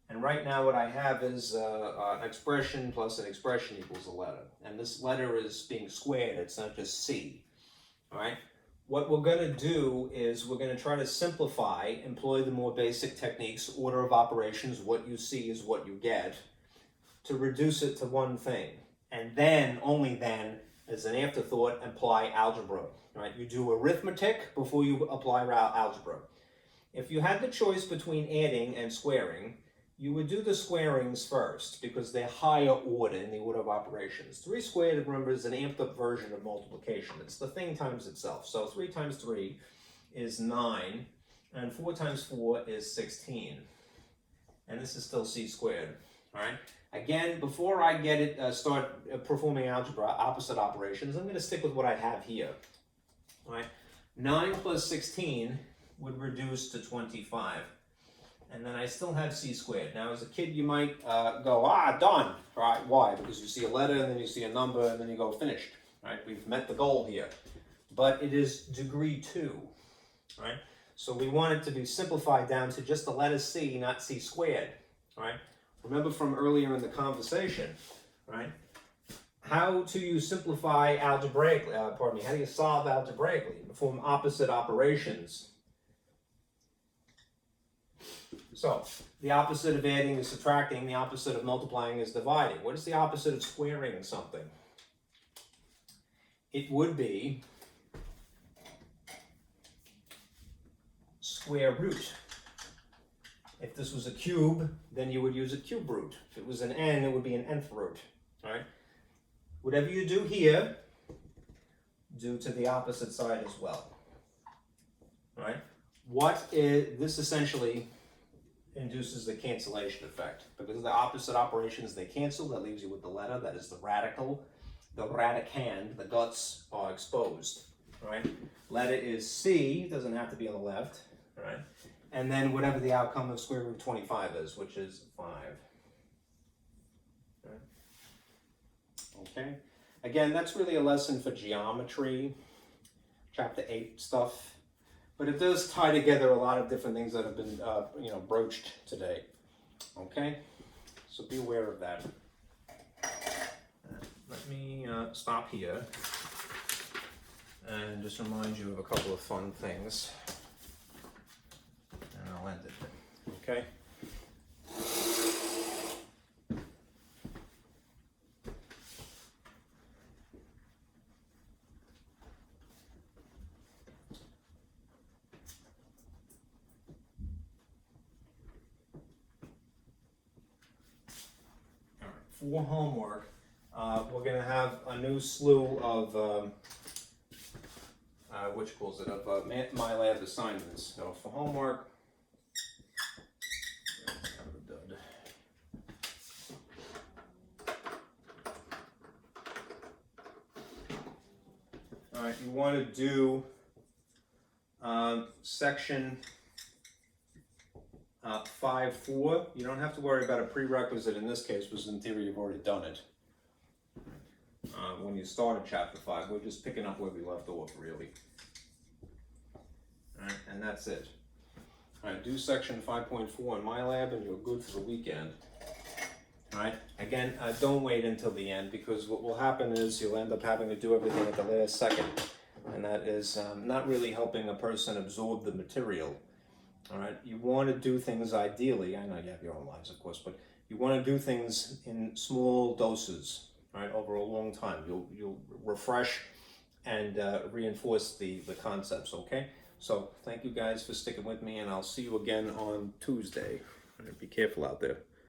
[SPEAKER 1] And right now what I have is an expression plus an expression equals a letter. And this letter is being squared, it's not just c. All right? What we're going to do is we're going to try to simplify, employ the more basic techniques, order of operations, what you see is what you get, to reduce it to one thing. And then, only then, as an afterthought, apply algebra. Right? You do arithmetic before you apply algebra. If you had the choice between adding and squaring, you would do the squarings first because they're higher order in the order of operations. 3 squared, remember, is an amped up version of multiplication. It's the thing times itself. So 3 times 3 is 9, and 4 times 4 is 16. And this is still c squared. All right. Again, before I get it, start performing algebra, opposite operations, I'm going to stick with what I have here. All right. 9 plus 16 would reduce to 25. And then I still have c squared. Now, as a kid, you might go, done. Right? Why? Because you see a letter, and then you see a number, and then you go, finished. Right? We've met the goal here. But it is degree 2. Right? So we want it to be simplified down to just the letter c, not c squared. Right? Remember from earlier in the conversation, right? How do you simplify algebraically? How do you solve algebraically? Perform opposite operations. So, the opposite of adding is subtracting, the opposite of multiplying is dividing. What is the opposite of squaring something? It would be square root. If this was a cube, then you would use a cube root. If it was an n, it would be an nth root. All right? Whatever you do here, do to the opposite side as well. All right? This essentially induces the cancellation effect. Because the opposite operations, they cancel. That leaves you with the letter. That is the radical. The radicand, the guts are exposed. All right? Letter is C, doesn't have to be on the left. All right? And then whatever the outcome of square root of 25 is, which is 5. Okay? Again, that's really a lesson for geometry, chapter 8 stuff. But it does tie together a lot of different things that have been, broached today. Okay? So be aware of that. Let me stop here and just remind you of a couple of fun things. And I'll end it. Okay? For homework, we're going to have a new slew of my lab assignments. So for homework, all right, you want to do section 5.4. You don't have to worry about a prerequisite in this case, because in theory you've already done it. When you started chapter 5, we're just picking up where we left off, really. All right, and that's it. All right, do section 5.4 in my lab, and you're good for the weekend. All right, again, don't wait until the end, because what will happen is you'll end up having to do everything at the last second, and that is not really helping a person absorb the material. All right, you want to do things ideally, I know you have your own lives, of course, but you want to do things in small doses, all right, over a long time. You'll refresh and reinforce the concepts, okay? So thank you guys for sticking with me, and I'll see you again on Tuesday. All right, be careful out there.